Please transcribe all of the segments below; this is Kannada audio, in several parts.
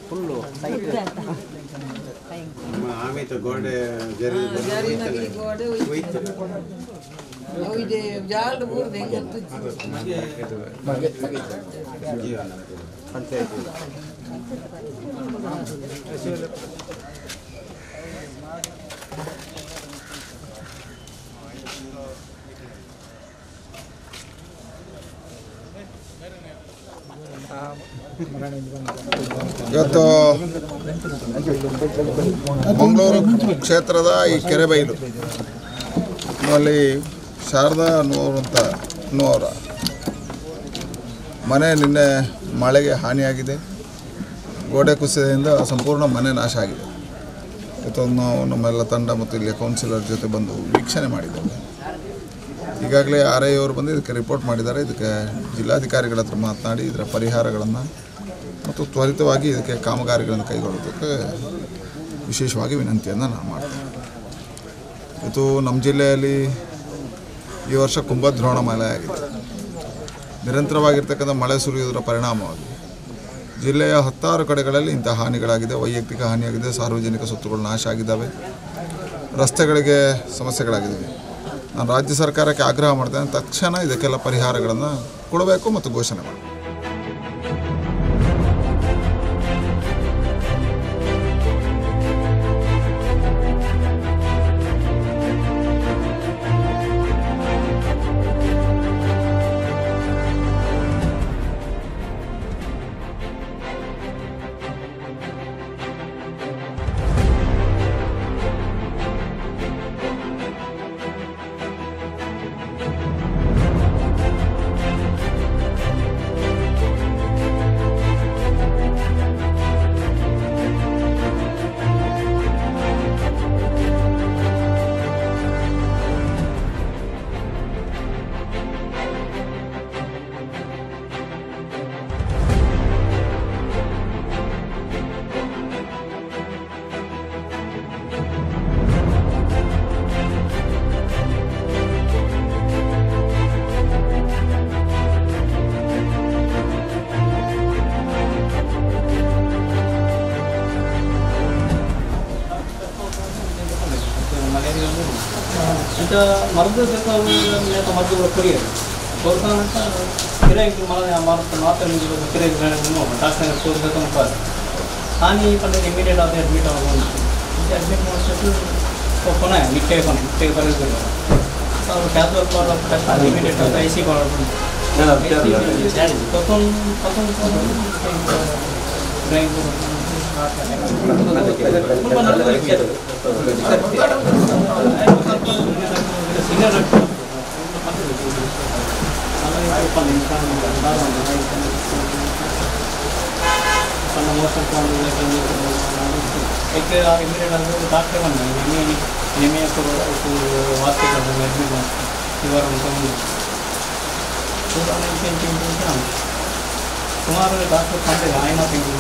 ಫುಲ್ಲು ಆಮೇಲೆ ಗೋಡೆ ಜರಿ ಗೋಡೆ ಹೋಯ್ತು ಇದೆ ಜಾಲ್ದು ಬೂರ್ದು ಹೆಂಗೆ ಪಂಚಾಯತ್ ಇವತ್ತು ಮಂಗಳೂರು ಕ್ಷೇತ್ರದ ಈ ಕೆರೆಬೈಲು ಅಲ್ಲಿ ಶಾರದಾ ಅನ್ನುವರ ಮನೆ ನಿನ್ನೆ ಮಳೆಗೆ ಹಾನಿಯಾಗಿದೆ. ಗೋಡೆ ಕುಸಿತದಿಂದ ಸಂಪೂರ್ಣ ಮನೆ ನಾಶ ಆಗಿದೆ. ಇವತ್ತು ನಾವು ನಮ್ಮೆಲ್ಲ ತಂಡ ಮತ್ತು ಇಲ್ಲಿ ಕೌನ್ಸಿಲರ್ ಜೊತೆ ಬಂದು ವೀಕ್ಷಣೆ ಮಾಡಿದ್ದೇವೆ. ಈಗಾಗಲೇ RI ಅವರು ಬಂದು ಇದಕ್ಕೆ ರಿಪೋರ್ಟ್ ಮಾಡಿದ್ದಾರೆ. ಇದಕ್ಕೆ ಜಿಲ್ಲಾಧಿಕಾರಿಗಳ ಹತ್ರ ಮಾತನಾಡಿ ಇದರ ಪರಿಹಾರಗಳನ್ನು ಮತ್ತು ತ್ವರಿತವಾಗಿ ಇದಕ್ಕೆ ಕಾಮಗಾರಿಗಳನ್ನು ಕೈಗೊಳ್ಳೋದಕ್ಕೆ ವಿಶೇಷವಾಗಿ ವಿನಂತಿಯನ್ನು ನಾನು ಮಾಡ್ತೇನೆ. ಇವತ್ತು ನಮ್ಮ ಜಿಲ್ಲೆಯಲ್ಲಿ ಈ ವರ್ಷ ಕುಂಭದ್ರೋಣ ಮಳೆ ಆಗಿದೆ. ನಿರಂತರವಾಗಿರ್ತಕ್ಕಂಥ ಮಳೆ ಸುರಿಯುವುದರ ಪರಿಣಾಮವಾಗಿ ಜಿಲ್ಲೆಯ 10 ಕಡೆಗಳಲ್ಲಿ ಇಂಥ ಹಾನಿಗಳಾಗಿದೆ. ವೈಯಕ್ತಿಕ ಹಾನಿಯಾಗಿದೆ, ಸಾರ್ವಜನಿಕ ಸ್ವತ್ತುಗಳು ನಾಶ ಆಗಿದ್ದಾವೆ, ರಸ್ತೆಗಳಿಗೆ ಸಮಸ್ಯೆಗಳಾಗಿದ್ದಾವೆ. ನಾನು ರಾಜ್ಯ ಸರ್ಕಾರಕ್ಕೆ ಆಗ್ರಹ ಮಾಡ್ತೇನೆ, ತಕ್ಷಣ ಇದಕ್ಕೆಲ್ಲ ಪರಿಹಾರಗಳನ್ನು ಕೊಡಬೇಕು ಮತ್ತು ಘೋಷಣೆ ಮಾಡಬೇಕು. Kita mardu kita punya mardu berkiri. Korban kita kira itu malah mardu ini juga kira itu mana tasnya korban kita muka. Ani pada immediate ada admit orang. Jadi admit mau itu kok mana ya? Mikir pada itu. Kalau casual kalau kita immediate ada IC kalau. Toton rank Tomorrow doctor Sunday I not thinking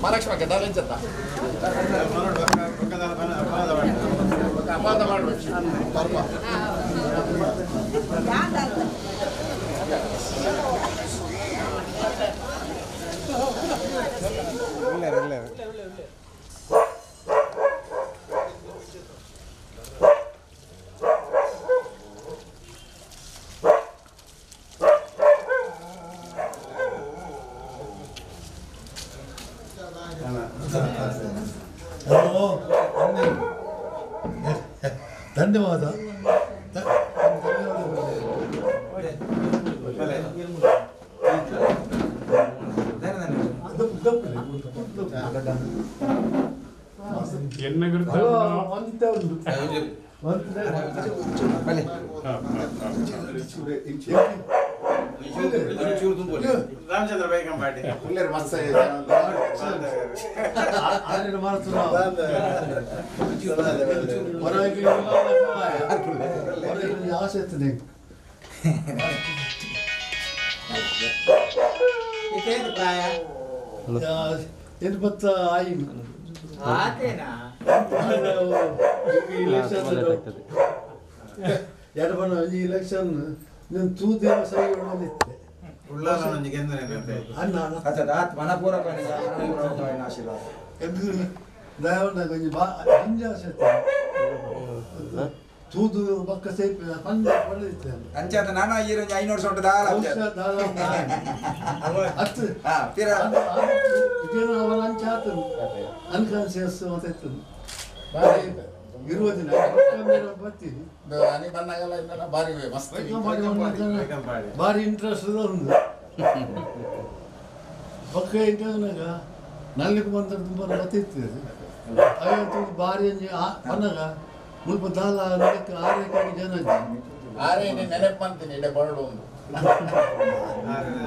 ಮಹಾಲಕ್ಷ್ಮಕ್ಕೆ ದಾಲಿಂಚತ್ತ ಅಪಾದ ಮಾಡಬೇಕು ಧನ್ಯವಾದ. ರಾಮಚಂದ್ರ ಬೈಕಂಪಾಟಿ ಆಸೆ ಇರ್ತದೆ. ಏನು ಬತ್ತ ಆಯಿನ ಎರಡು ಬಣ್ಣ ಈ ಇಲೆಕ್ಷನ್ ನೀನು ತೂದಿನ ಸರಿ ಹೊಡೆದಿತ್ತೆ ದಯವಿಟ್ಟು ಕೊಂಚ ಹಿಂಜ ಆಸೆ ತೂದು ಪಕ್ಕ ಸೇಪಿ ಪಂಜ ಹೊಡೆದಿತ್ತೆ ಅಂಚಾತ ನಾನು ಈರೋಜು 500 ಸೊಂಟ ದಾಳ ಹತ್ತು ಇದೇನು ಅವನ ಅಂಚ ಆತನು ಅನ್ಕಾನ್ಸಿಯಸ್ ಅಂತ ಇರುವ ದಿನ ಬರ್ತೀನಿ ಭಾರಿ ಇಂಟ್ರೆಸ್ಟ್ ಒಂದು ಪಕ್ಕ ಇಂಟರ್ನಾಗ ನಲ್ಲಿಗೆ ಬಂದ ತುಂಬ ಬರ್ತಿರ್ತದೆ ಅಯ್ಯಂತೂ ಭಾರಿ ಅಂಜಿ ಅನ್ನಗ ಮುಲ್ಪ ದಾಲ ನೆಲಕ್ಕೆ ಆರೈಕೆ ಜನ ನೆನಪು ಮಾಡ್ತೀನಿ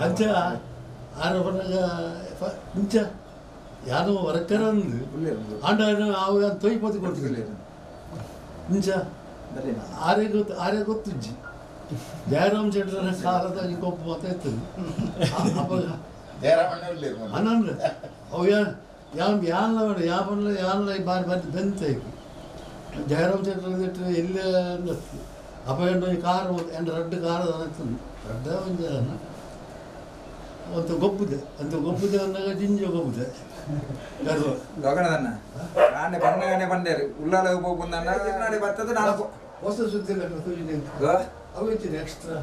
ಅಂಚ ಆರ ಬನ್ನಾಗ ಮುಂಚ ಯಾರೋ ವರ್ಕರ್ ಅಂದು ಆಂಡ ಅವು ತೊಯ್ಪತ್ತು ಕೊಡ್ತಿಲ್ಲ ಮುಂಚ ಆರೇ ಗೊತ್ತುಜ್ಜಿ ಜಯರಾಮ್ ಶೆಟ್ಟರ ಸಾಲದ ಕೊಪ್ಪು ಅಂತ ಇರ್ತದೆ ಅನ್ನಂದ್ರೆ ಅವು ಯಾನ ಬಾರಿ ಬಂದು ಬೆಂತಾಯ್ತು ಜಯರಾಮ್ ಶೆಟ್ಟರ್ ಎಲ್ಲೇ ಅನ್ನತ್ತು ಅಪ್ಪ ಎಂಟು ಕಾರು ಎಂಟು ರಡ್ಡು ಕಾರು ಅನ್ನಿಸ್ತದೆ ರಡ್ಡ ಒಂದು ಗೊಬ್ಬುದೆ ಅಂದಾಗ ಜಿಂಜ ಗೊಬ್ಬುದೆ ಲೋಕಣದನ್ನ ನಾನೇ ಬಣ್ಣಗಾನೆ ಬಂದೇರಿ ಉಳ್ಳಾಲ ಹೋಗ್ಬಂದಣ್ಣ ಬರ್ತದೆ ನಾನು ಹೊಸ ಸುದ್ದಿ ಅವಿಂಚಿನ ಎಕ್ಸ್ಟ್ರಾ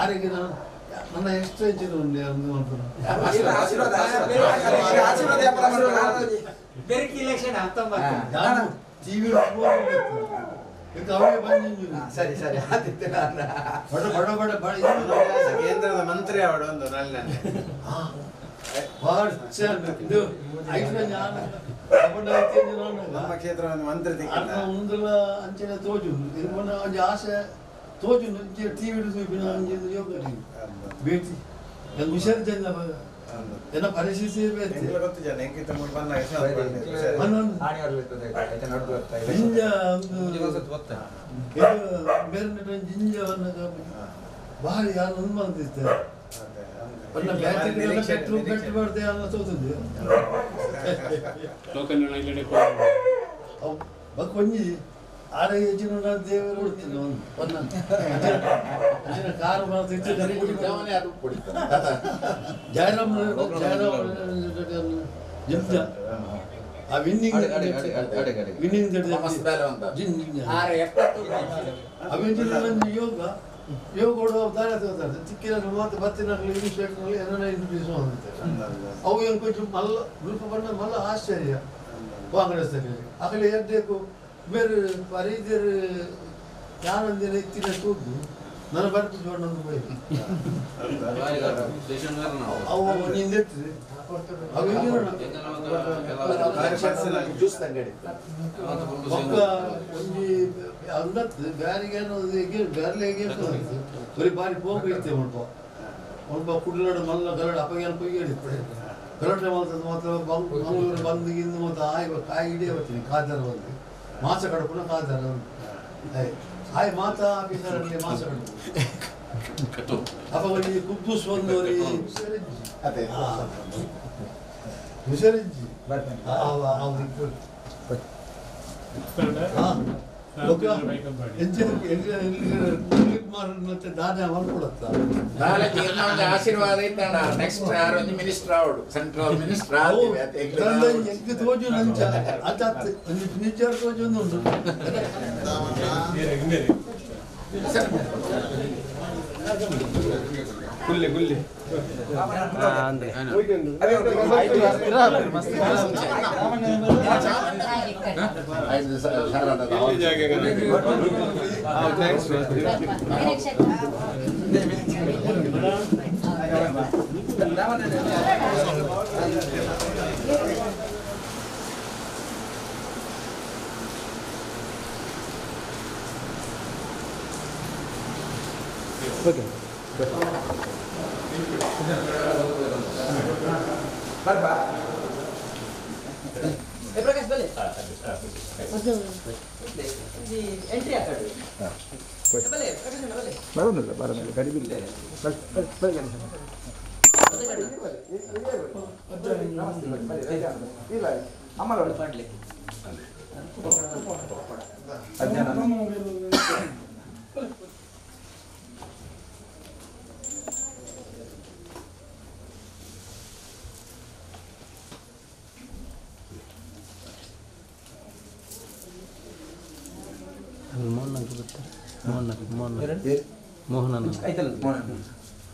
ಆರಿಗೆ ನನ್ನ ಎಕ್ಸ್ಟ್ರಾ ಇಂಚಿನ ಉಂಡೆ ಟಿವಿ ಸರಿ ಸರಿ ಕೇಂದ್ರದ ಮಂತ್ರಿ ಅವಡು ಒಂದು ನಮ್ಮ ಕ್ಷೇತ್ರವನ್ನು ಮಂತ್ರಿ ಮುಂದಲ ಅಂಚನೆ ತೋಜು ಒಂಜಿ ಆಸೆ ತೋಜು ಟಿವಿ ಯೋಗ ಭೇಟಿ ವಿಸರ್ಜನೆ ಏನೋ ಪರಿಸ್ಥಿತಿ ಇರ್ಬೇಕು ನಿಂಗೆ ಗೊತ್ತು ಜನ ಹೆಂಗಿತ್ತ ಮುಂದೆ ಬಂದಾಗ ಜಿಂಜ ಬೇರೆ ಜಿಂಜವನ್ನು ಭಾರಿ ಯಾರು ಅನುಮಾನಿಸ್ತಾರೆ ಪೆಟ್ರೋಲ್ ಮಾಡ್ದೆ ಅನ್ನೋ ತೋತದ್ದು ಕೊಂಜಿ ಆರೆ ಹೆಚ್ಚಿನ ದೇವರು ಉಡ್ತಿದ್ದ ಕಾರು ಜಯರಾಮ್ ಜಿಂಜ ಆ ವಿನ್ನಿಂಗ್ ಯೋಗ ಯೋಗ ದಾರಿ ತಗೋತಾರೆ ಚಿಕ್ಕಿನ ಮತ್ತೆ ಬತ್ತಿನಲ್ಲಿ ಇಂಗ್ಲೀಷ್ ನಲ್ಲಿ ಏನೋ ಇಂಗ್ಲೀಷ್ ಅವು ಏನು ಕೊಂಚ ಮಲ್ಲ ಗ್ರೂಪ್ ಬಂದ ಮಲ್ಲ ಆಶ್ಚರ್ಯ ಕಾಂಗ್ರೆಸ್ ಆಗಲೇ ಎದ್ದೇಕು ಬೇರೆ ಪರಿದರ್ ಯಾನಂದಿನ ಇತ್ತಿನ ಕೂದು ನನ್ನ ಬರ್ತು ಜೋಡೊಂದು ಹೋಯ್ತು ಅವು ನಿಂದಿರ್ತದೆ ಅವು ಜ್ಯೂಸ್ ಅಂಗಡಿ ಒಂಜಿ ಅಂದತ್ತು ಬ್ಯಾರಿಗೇನು ಬ್ಯಾರ್ಲೆಗೆ ಬರೀ ಬಾರಿ ಪೋಗ ಇರ್ತೇವೆ ಒಬ್ಬ ಕುಡ್ಲಾಡು ಮಲ್ಲ ಗರಡು ಅಪ್ಪಗೇನು ಕೊಯ್ಗೆ ಹಿಡಿತಾರೆ ಗರಟೆ ಮಾಡ್ತದೆ ಮತ್ತು ಮಂಗಳೂರು ಬಂದಿಗಿಂದು ಮತ್ತು ಕಾಯಿ ಹಿಡಿಯ ಬರ್ತೀನಿ ಕಾದಾರ ಬಂದು ಮಾಸ ಕಡಪುನ ಕಾದಾರ ಆಯ್ ಮಾತಾ ಆಫೀಸರಲ್ಲಿ ಮಾಸ ಕಡಪು ಅಪ್ಪ ಒಂದು ಕುಬ್ಬುಸ್ ಬಂದವರಿ ಹುಷಾರಿಜ್ಜಿ ಮತ್ತೆ ದಾನ ಮಾಡ್ಕೊಡತ್ತ ಆಶೀರ್ವಾದ ಇತ್ತಣ್ಣ ನೆಕ್ಸ್ಟ್ ಯಾರೊಂದು ಮಿನಿಸ್ಟರ್ ಅವಳು ಸೆಂಟ್ರಲ್ ಮಿನಿಸ್ಟರ್ ಎಂಗ್ ತೋಜು ನಂಚ ಅದಾತ್ ನಿಜ ತೋಜು ಉಂಟು ಗುಲ್ಲೆ ಗುಲ್ಲೆ ಬರ್ಬಾ ಪ್ರಕಾಶ್ ಬಲೆ ಎಂಟ್ರಿ ಆಗ್ತದೆ ಬಲೆ ಪ್ರಕಾಶ್ ಬಲೆ ಬರೋದಿಲ್ಲ ಗಡಿಬಿಲ್ಲ ಇಲ್ಲ ಅಮ್ಮಲ್ಲ ಮಾಡ್ಲಿ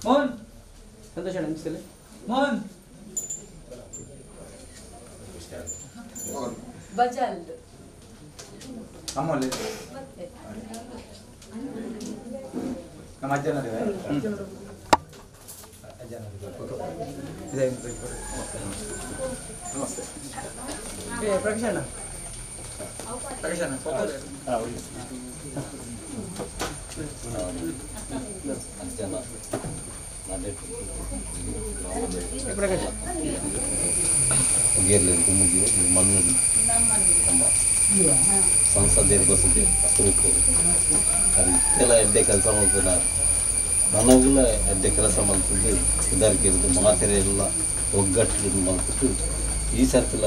ಮೋಹನ್ ಸಂತೋಷ ಅನಿಸ್ತಲ್ಲ ಮೋಹನ್ ಬಜಲ್ ಅಮ್ಮಲ್ಲಿ ನಮ್ಮ ಅಜ್ಜನ ನಮಸ್ತೆ ಪ್ರಕಾಶಣ್ಣ ಮಣ್ಣು ನಮ್ಮ ಸಂಸದೀಯ ಬಸದಿ ಅದಕ್ಕೆಲ್ಲ ಎಡ್ಡೆ ಕೆಲಸ ಮಾಡ್ತಾರೆ ನನಗೆಲ್ಲ ಎಡ್ಡೆ ಕೆಲಸ ಮಾಡ್ತಿದ್ದು ಇದಕ್ಕೆ ಮಾತ್ರೆ ಎಲ್ಲ ಒಗ್ಗಟ್ಟು ಮಾಡ್ಬಿಟ್ಟು ಈ ಸರ್ತಿಲ್ಲ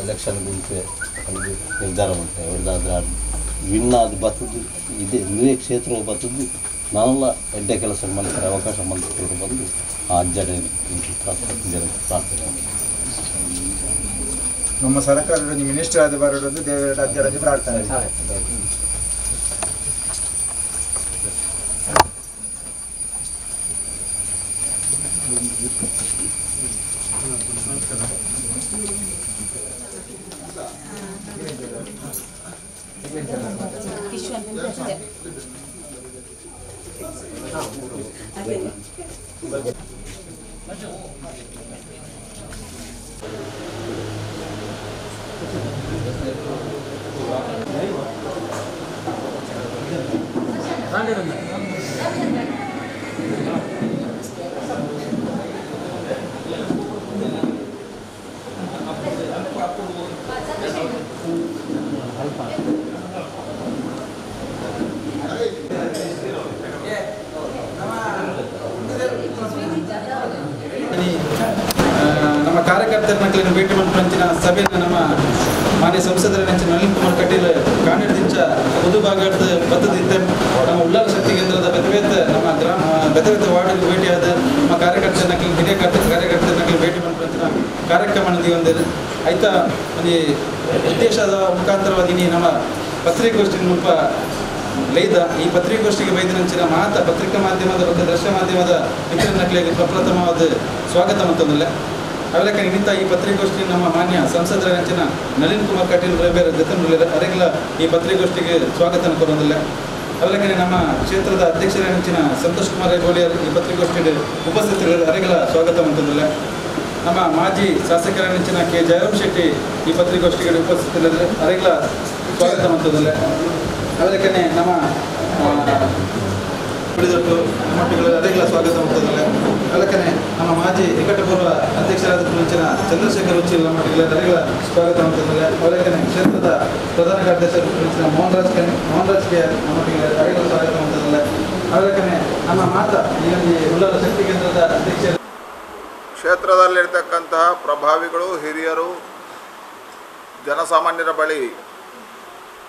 ಎಲೆಕ್ಷನ್ ಗುಂಪೆ ಅದು ನಿರ್ಧಾರ ಮಾಡ್ತೇವೆ ಅವ್ರದ್ದಾದ್ರೆ ವಿನ್ ಅದು ಬರ್ತದ್ದು ಇದೆ ನೀವೇ ಕ್ಷೇತ್ರ ಬರ್ತದ್ದು ನಾನೆಲ್ಲ ಎಡ್ಡೆ ಕೆಲಸ ಮಾಡ್ತಾರೆ ಅವಕಾಶ ಮಾಡ್ಕೊಂಡು ಬಂದು ಆ ಅಜ್ಜಡೆ ಪ್ರಾರ್ಥನೆ ನಮ್ಮ ಸರ್ಕಾರದ ಮಿನಿಸ್ಟರ್ ಆದ ಬರೋದು ದೇವರ ಅಜ್ಜರಂಜಿ ಪ್ರಾರ್ಥನೆ ನಮ್ಮ ಕಾರ್ಯಕರ್ತರ ಮಕ್ಕಳನ್ನು ಭೇಟಿ ಮಾಡಿನ ಸಭೆಯನ್ನು ನಮ್ಮ ಮಾನ್ಯ ಸಂಸದರ ನೆಂಚಿನ ನಳಿನ್ ಕುಮಾರ್ ಕಟೀಲ್ ಕಾಣಿಡಿಂಚ ಒಂದು ಭಾಗದ ಬತ್ತದಿದ್ದ ನಮ್ಮ ಉಳ್ಳಾಲ ಶಕ್ತಿ ಕೇಂದ್ರದ ನಮ್ಮ ಬೆತ್ತವೆತ್ತ ವಾರ್ಡ್ಗೆ ಭೇಟಿಯಾದ ನಮ್ಮ ಕಾರ್ಯಕರ್ತರ ನಕಲಿ ಹಿರಿಯ ಕಾರ್ಯಕರ್ತರ ನಕಲಿ ಭೇಟಿ ಮಾಡಿನ ಕಾರ್ಯಕ್ರಮ ಒಂದಿದೆ ಆಯ್ತಾ ಒಂದು ಉದ್ದೇಶದ ಮುಖಾಂತರವಾಗಿ ನಮ್ಮ ಪತ್ರಿಕಾಗೋಷ್ಠಿ ಮುಲ್ಪ ಲೈದ ಈ ಪತ್ರಿಕಾಗೋಷ್ಠಿಗೆ ಬೈದಿನಂಚಿನ ಮಾತ ಪತ್ರಿಕಾ ಮಾಧ್ಯಮದ ಮತ್ತು ದೃಶ್ಯ ಮಾಧ್ಯಮದ ಮಿತ್ರ ನಕಲಿಗೆ ಪ್ರಪ್ರಥಮವಾದ ಸ್ವಾಗತ ಮತ್ತೊಂದಿಲ್ಲ ಅವಲಕ್ಕ ನಿಮಿತ್ತ ಈ ಪತ್ರಿಕಾಗೋಷ್ಠಿ ನಮ್ಮ ಮಾನ್ಯ ಸಂಸದರ ನೆಂಚಿನ ನಳಿನ್ ಕುಮಾರ್ ಕಟೀಲ್ ಬೇರೆ ಜೊತೆ ಅರೆಗಳ ಈ ಪತ್ರಿಕಾಗೋಷ್ಠಿಗೆ ಸ್ವಾಗತ ಕೊಡೋದಿಲ್ಲ ಅವಲಕ್ಕನೆ ನಮ್ಮ ಕ್ಷೇತ್ರದ ಅಧ್ಯಕ್ಷರ ನೆಂಚಿನ ಸಂತೋಷ್ ಕುಮಾರ್ ಗೋಳಿಯರ್ ಈ ಪತ್ರಿಕಾಗೋಷ್ಠಿಗೆ ಉಪಸ್ಥಿತರಿರುವ ಅರೆಗಳ ಸ್ವಾಗತ ಮತ್ತೊಂದಿಲ್ಲ ನಮ್ಮ ಮಾಜಿ ಶಾಸಕರ ನೆಂಚಿನ ಕೆ ಜಯರಾಮ್ ಶೆಟ್ಟಿ ಈ ಪತ್ರಿಕಾಗೋಷ್ಠಿಗೆ ಉಪಸ್ಥಿತರಿರುವ ಅರೆಗಳ ಸ್ವಾಗತ ಮತ್ತೊಂದಿಲ್ಲ ಅವಲಕ್ಕನೆ ನಮ್ಮ ಉಳಿದಟ್ಟು ಮಟ್ಟಿಗಳು ಅರೆಗಳ ಸ್ವಾಗತ ಮಾಡ್ತದಲ್ಲ ಅದಕ್ಕನೆ ನಮ್ಮ ಮಾಜಿ ನಿಕಟಪೂರ್ವ ಅಧ್ಯಕ್ಷರಾದ ಮುಂಚಿನ ಚಂದ್ರಶೇಖರ್ ಉಚ್ಚಿಲ್ ಮಟ್ಟಿಗಳ ಅರೆಗಳ ಸ್ವಾಗತ ಮಾಡ್ತದಲ್ಲ ಅವಲಕ್ಕನೆ ಕ್ಷೇತ್ರದ ಪ್ರಧಾನ ಕಾರ್ಯದರ್ಶಿ ಮುಂಚಿನ ಮೋಹನ್ ರಾಜ್ ಕೆ ಮಟ್ಟಿಗಳ ಅರೆಗಳ ಸ್ವಾಗತ ಮಾಡ್ತದಲ್ಲ ಅವಲಕ್ಕನೆ ನಮ್ಮ ಮಾತ ಈ ಉಳ್ಳಾಲ ಶಕ್ತಿ ಕೇಂದ್ರದ ಅಧ್ಯಕ್ಷರು ಕ್ಷೇತ್ರದಲ್ಲಿರ್ತಕ್ಕಂತಹ ಪ್ರಭಾವಿಗಳು ಹಿರಿಯರು ಜನಸಾಮಾನ್ಯರ ಬಳಿ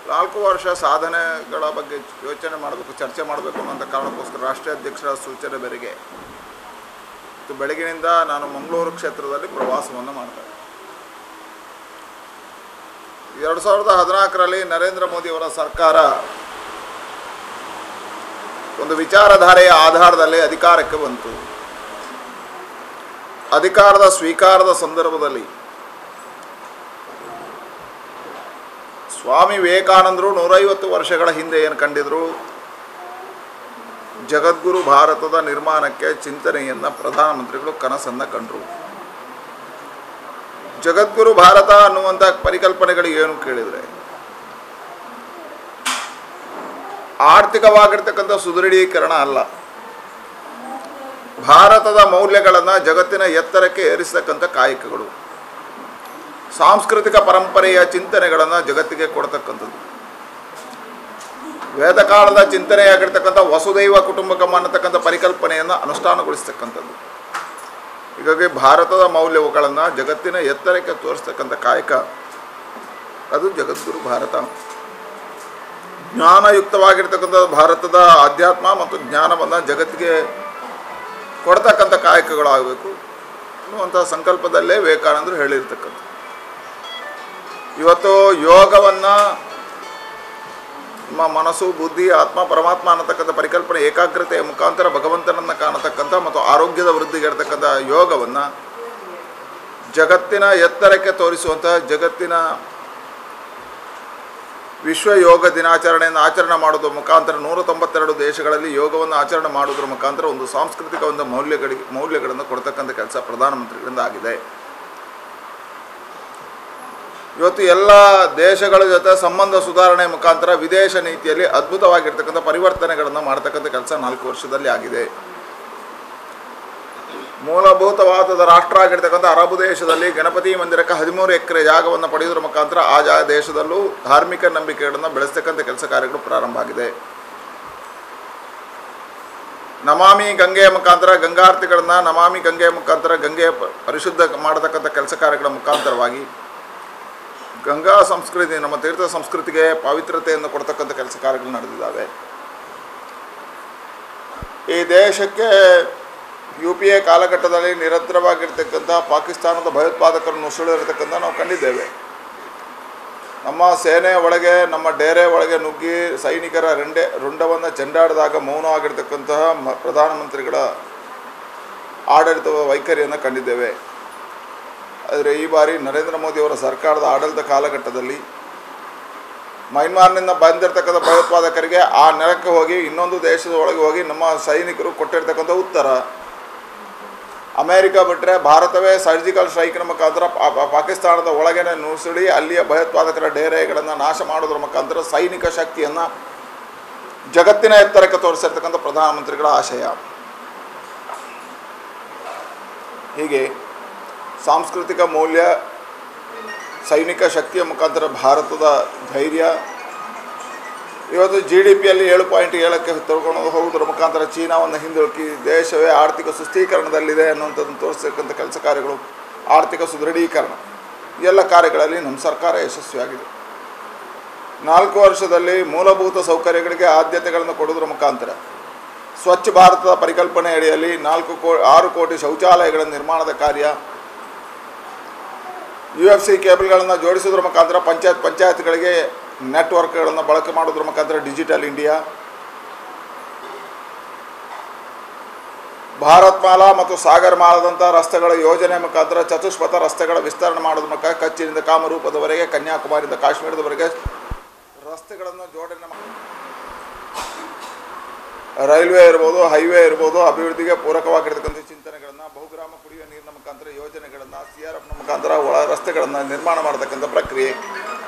4 ವರ್ಷ ಸಾಧನೆಗಳ ಬಗ್ಗೆ ಯೋಚನೆ ಮಾಡಬೇಕು, ಚರ್ಚೆ ಮಾಡಬೇಕು ಅನ್ನೋಂಥ ಕಾರಣಕ್ಕೋಸ್ಕರ ರಾಷ್ಟ್ರೀಯ ಅಧ್ಯಕ್ಷರ ಸೂಚನೆ ಮೇರೆಗೆ ಬೆಳಗಿನಿಂದ ನಾನು ಮಂಗಳೂರು ಕ್ಷೇತ್ರದಲ್ಲಿ ಪ್ರವಾಸವನ್ನು ಮಾಡ್ತೇನೆ. 2014ರಲ್ಲಿ ನರೇಂದ್ರ ಮೋದಿಯವರ ಸರ್ಕಾರ ಒಂದು ವಿಚಾರಧಾರೆಯ ಆಧಾರದಲ್ಲಿ ಅಧಿಕಾರಕ್ಕೆ ಬಂತು. ಅಧಿಕಾರದ ಸ್ವೀಕಾರದ ಸಂದರ್ಭದಲ್ಲಿ ಸ್ವಾಮಿ ವಿವೇಕಾನಂದರು 150 ವರ್ಷಗಳ ಹಿಂದೆ ಏನು ಕಂಡಿದ್ರು, ಜಗದ್ಗುರು ಭಾರತದ ನಿರ್ಮಾಣಕ್ಕೆ ಚಿಂತನೆಯನ್ನು ಪ್ರಧಾನಮಂತ್ರಿಗಳು ಕನಸನ್ನು ಕಂಡರು. ಜಗದ್ಗುರು ಭಾರತ ಅನ್ನುವಂಥ ಪರಿಕಲ್ಪನೆಗಳು ಏನು ಕೇಳಿದರೆ, ಆರ್ಥಿಕವಾಗಿರ್ತಕ್ಕಂಥ ಸುದೃಢೀಕರಣ ಅಲ್ಲ, ಭಾರತದ ಮೌಲ್ಯಗಳನ್ನು ಜಗತ್ತಿನ ಎತ್ತರಕ್ಕೆ ಏರಿಸತಕ್ಕಂಥ ಕಾಯಕಗಳು, ಸಾಂಸ್ಕೃತಿಕ ಪರಂಪರೆಯ ಚಿಂತನೆಗಳನ್ನು ಜಗತ್ತಿಗೆ ಕೊಡ್ತಕ್ಕಂಥದ್ದು, ವೇದಕಾಲದ ಚಿಂತನೆಯಾಗಿರ್ತಕ್ಕಂಥ ವಸುದೈವ ಕುಟುಂಬಕಂ ಅನ್ನತಕ್ಕಂಥ ಪರಿಕಲ್ಪನೆಯನ್ನು ಅನುಷ್ಠಾನಗೊಳಿಸ್ತಕ್ಕಂಥದ್ದು. ಹೀಗಾಗಿ ಭಾರತದ ಮೌಲ್ಯಗಳನ್ನು ಜಗತ್ತಿನ ಎತ್ತರಕ್ಕೆ ತೋರಿಸ್ತಕ್ಕಂಥ ಕಾಯಕ ಅದು ಜಗದ್ಗುರು ಭಾರತ. ಜ್ಞಾನಯುಕ್ತವಾಗಿರ್ತಕ್ಕಂಥ ಭಾರತದ ಆಧ್ಯಾತ್ಮ ಮತ್ತು ಜ್ಞಾನವನ್ನು ಜಗತ್ತಿಗೆ ಕೊಡ್ತಕ್ಕಂಥ ಕಾಯಕಗಳಾಗಬೇಕು ಅನ್ನುವಂಥ ಸಂಕಲ್ಪದಲ್ಲೇ ವಿವೇಕಾನಂದರು ಹೇಳಿರ್ತಕ್ಕಂಥ. ಇವತ್ತು ಯೋಗವನ್ನು ನಮ್ಮ ಮನಸ್ಸು, ಬುದ್ಧಿ, ಆತ್ಮ, ಪರಮಾತ್ಮ ಅನ್ನತಕ್ಕಂಥ ಪರಿಕಲ್ಪನೆ ಏಕಾಗ್ರತೆಯ ಮುಖಾಂತರ ಭಗವಂತನನ್ನು ಕಾಣತಕ್ಕಂಥ ಮತ್ತು ಆರೋಗ್ಯದ ವೃದ್ಧಿಗೆ ಇರತಕ್ಕಂಥ ಯೋಗವನ್ನು ಜಗತ್ತಿನ ಎತ್ತರಕ್ಕೆ ತೋರಿಸುವಂಥ, ಜಗತ್ತಿನ ವಿಶ್ವ ಯೋಗ ದಿನಾಚರಣೆಯನ್ನು ಆಚರಣೆ ಮಾಡೋದ್ರ ಮುಖಾಂತರ 192 ದೇಶಗಳಲ್ಲಿ ಯೋಗವನ್ನು ಆಚರಣೆ ಮಾಡೋದ್ರ ಮುಖಾಂತರ ಒಂದು ಸಾಂಸ್ಕೃತಿಕ ಒಂದು ಮೌಲ್ಯಗಳನ್ನು ಕೊಡ್ತಕ್ಕಂಥ ಕೆಲಸ ಪ್ರಧಾನಮಂತ್ರಿಗಳಿಂದ ಆಗಿದೆ. ಇವತ್ತು ಎಲ್ಲ ದೇಶಗಳ ಜೊತೆ ಸಂಬಂಧ ಸುಧಾರಣೆ ಮುಖಾಂತರ ವಿದೇಶ ನೀತಿಯಲ್ಲಿ ಅದ್ಭುತವಾಗಿರ್ತಕ್ಕಂಥ ಪರಿವರ್ತನೆಗಳನ್ನು ಮಾಡ್ತಕ್ಕಂಥ ಕೆಲಸ 4 ವರ್ಷದಲ್ಲಿ ಆಗಿದೆ. ಮೂಲಭೂತವಾದದ ರಾಷ್ಟ್ರ ಆಗಿರ್ತಕ್ಕಂಥ ಅರಬ್ ದೇಶದಲ್ಲಿ ಗಣಪತಿ ಮಂದಿರಕ್ಕೆ 13 ಎಕರೆ ಜಾಗವನ್ನು ಪಡೆಯುವುದರ ಮುಖಾಂತರ ಆ ದೇಶದಲ್ಲೂ ಧಾರ್ಮಿಕ ನಂಬಿಕೆಗಳನ್ನು ಬೆಳೆಸ್ತಕ್ಕಂಥ ಕೆಲಸ ಕಾರ್ಯಗಳು ಪ್ರಾರಂಭ ಆಗಿದೆ. ನಮಾಮಿ ಗಂಗೆಯ ಮುಖಾಂತರ ಗಂಗಾರತಿಗಳನ್ನು ನಮಾಮಿ ಗಂಗೆಯ ಮುಖಾಂತರ ಗಂಗೆಯ ಪರಿಶುದ್ಧ ಮಾಡತಕ್ಕಂಥ ಕೆಲಸ ಕಾರ್ಯಗಳ ಮುಖಾಂತರವಾಗಿ ಗಂಗಾ ಸಂಸ್ಕೃತಿ, ನಮ್ಮ ತೀರ್ಥ ಸಂಸ್ಕೃತಿಗೆ ಪಾವಿತ್ರತೆಯನ್ನು ಕೊಡ್ತಕ್ಕಂಥ ಕೆಲಸ ಕಾರ್ಯಗಳು ನಡೆದಿದ್ದಾವೆ. ಈ ದೇಶಕ್ಕೆ UPA ಕಾಲಘಟ್ಟದಲ್ಲಿ ನಿರಂತರವಾಗಿರ್ತಕ್ಕಂಥ ಪಾಕಿಸ್ತಾನದ ಭಯೋತ್ಪಾದಕರನ್ನು ನುಸುಳಿರ್ತಕ್ಕಂಥ ನಾವು ಕಂಡಿದ್ದೇವೆ. ನಮ್ಮ ಸೇನೆಯ ಒಳಗೆ, ನಮ್ಮ ಡೇರೆ ಒಳಗೆ ನುಗ್ಗಿ ಸೈನಿಕರ ರುಂಡವನ್ನು ಚೆಂಡಾಡಿದಾಗ ಮೌನವಾಗಿರ್ತಕ್ಕಂತಹ ಪ್ರಧಾನಮಂತ್ರಿಗಳ ಆಡಳಿತ ವೈಖರಿಯನ್ನು ಕಂಡಿದ್ದೇವೆ. ಆದರೆ ಈ ಬಾರಿ ನರೇಂದ್ರ ಮೋದಿಯವರ ಸರ್ಕಾರದ ಆಡಳಿತ ಕಾಲಘಟ್ಟದಲ್ಲಿ ಮೈನ್ಮಾರ್ನಿಂದ ಬಂದಿರತಕ್ಕಂಥ ಭಯೋತ್ಪಾದಕರಿಗೆ ಆ ನೆಲಕ್ಕೆ ಹೋಗಿ ಇನ್ನೊಂದು ದೇಶದ ಒಳಗೆ ಹೋಗಿ ನಮ್ಮ ಸೈನಿಕರು ಕೊಟ್ಟಿರ್ತಕ್ಕಂಥ ಉತ್ತರ, ಅಮೇರಿಕ ಬಿಟ್ಟರೆ ಭಾರತವೇ ಸರ್ಜಿಕಲ್ ಸ್ಟ್ರೈಕ್ನ ಮುಖಾಂತರ ಪಾಕಿಸ್ತಾನದ ಒಳಗೇನೆ ನುಸುಳಿ ಅಲ್ಲಿಯ ಭಯೋತ್ಪಾದಕರ ಡೇರೆಗಳನ್ನು ನಾಶ ಮಾಡೋದ್ರ ಮುಖಾಂತರ ಸೈನಿಕ ಶಕ್ತಿಯನ್ನು ಜಗತ್ತಿನ ಎತ್ತರಕ್ಕೆ ತೋರಿಸಿರ್ತಕ್ಕಂಥ ಪ್ರಧಾನಮಂತ್ರಿಗಳ ಆಶಯ. ಹೀಗೆ ಸಾಂಸ್ಕೃತಿಕ ಮೌಲ್ಯ, ಸೈನಿಕ ಶಕ್ತಿಯ ಮುಖಾಂತರ ಭಾರತದ ಧೈರ್ಯ, ಇವತ್ತು GDPಯಲ್ಲಿ 7.7ಕ್ಕೆ ತಗೊಂಡು ಹೋಗೋದ್ರ ಮುಖಾಂತರ ಚೀನಾವನ್ನು ಹಿಂದೊಳಕಿ ದೇಶವೇ ಆರ್ಥಿಕ ಸುಸ್ಥೀಕರಣದಲ್ಲಿದೆ ಅನ್ನುವಂಥದ್ದನ್ನು ತೋರಿಸ್ತಕ್ಕಂಥ ಕೆಲಸ ಕಾರ್ಯಗಳು ಆರ್ಥಿಕ ಸುದೃಢೀಕರಣ ಎಲ್ಲ ಕಾರ್ಯಗಳಲ್ಲಿ ನಮ್ಮ ಸರ್ಕಾರ ಯಶಸ್ವಿಯಾಗಿದೆ. 4 ವರ್ಷದಲ್ಲಿ ಮೂಲಭೂತ ಸೌಕರ್ಯಗಳಿಗೆ ಆದ್ಯತೆಗಳನ್ನು ಕೊಡುವುದರ ಮುಖಾಂತರ ಸ್ವಚ್ಛ ಭಾರತದ ಪರಿಕಲ್ಪನೆ ಅಡಿಯಲ್ಲಿ 6 ಕೋಟಿ ಶೌಚಾಲಯಗಳ ನಿರ್ಮಾಣದ ಕಾರ್ಯ, UFC ಕೇಬಲ್ಗಳನ್ನು ಜೋಡಿಸುವುದರ ಮುಖಾಂತರ ಪಂಚಾಯತ್ಗಳಿಗೆ ನೆಟ್ವರ್ಕ್ಗಳನ್ನು ಬಳಕೆ ಮಾಡೋದ್ರ ಮುಖಾಂತರ ಡಿಜಿಟಲ್ ಇಂಡಿಯಾ, ಭಾರತ್ ಮಾಲಾ ಮತ್ತು ಸಾಗರ್ ಮಾಲಾದಂಥ ರಸ್ತೆಗಳ ಯೋಜನೆ ಮುಖಾಂತರ ಚತುಷ್ಪಥ ರಸ್ತೆಗಳ ವಿಸ್ತರಣೆ ಮಾಡೋದ್ರ ಮುಖಾಂತರ ಕಚ್ಚಿನಿಂದ ಕಾಮರೂಪದವರೆಗೆ, ಕನ್ಯಾಕುಮಾರಿಯಿಂದ ಕಾಶ್ಮೀರದವರೆಗೆ ರಸ್ತೆಗಳನ್ನು ಜೋಡಣೆ ರೈಲ್ವೆ ಇರ್ಬೋದು, ಹೈವೇ ಇರ್ಬೋದು, ಅಭಿವೃದ್ಧಿಗೆ ಪೂರಕವಾಗಿರ್ತಕ್ಕಂಥ ಚಿಂತನೆಗಳನ್ನು, ಬಹುಗ್ರಾಮ ಕುಡಿಯುವ ನೀರಿನ ಮುಖಾಂತರ ಯೋಜನೆಗಳನ್ನು, CRFನ ಮುಖಾಂತರ ಒಳ ರಸ್ತೆಗಳನ್ನು ನಿರ್ಮಾಣ ಮಾಡತಕ್ಕಂಥ ಪ್ರಕ್ರಿಯೆ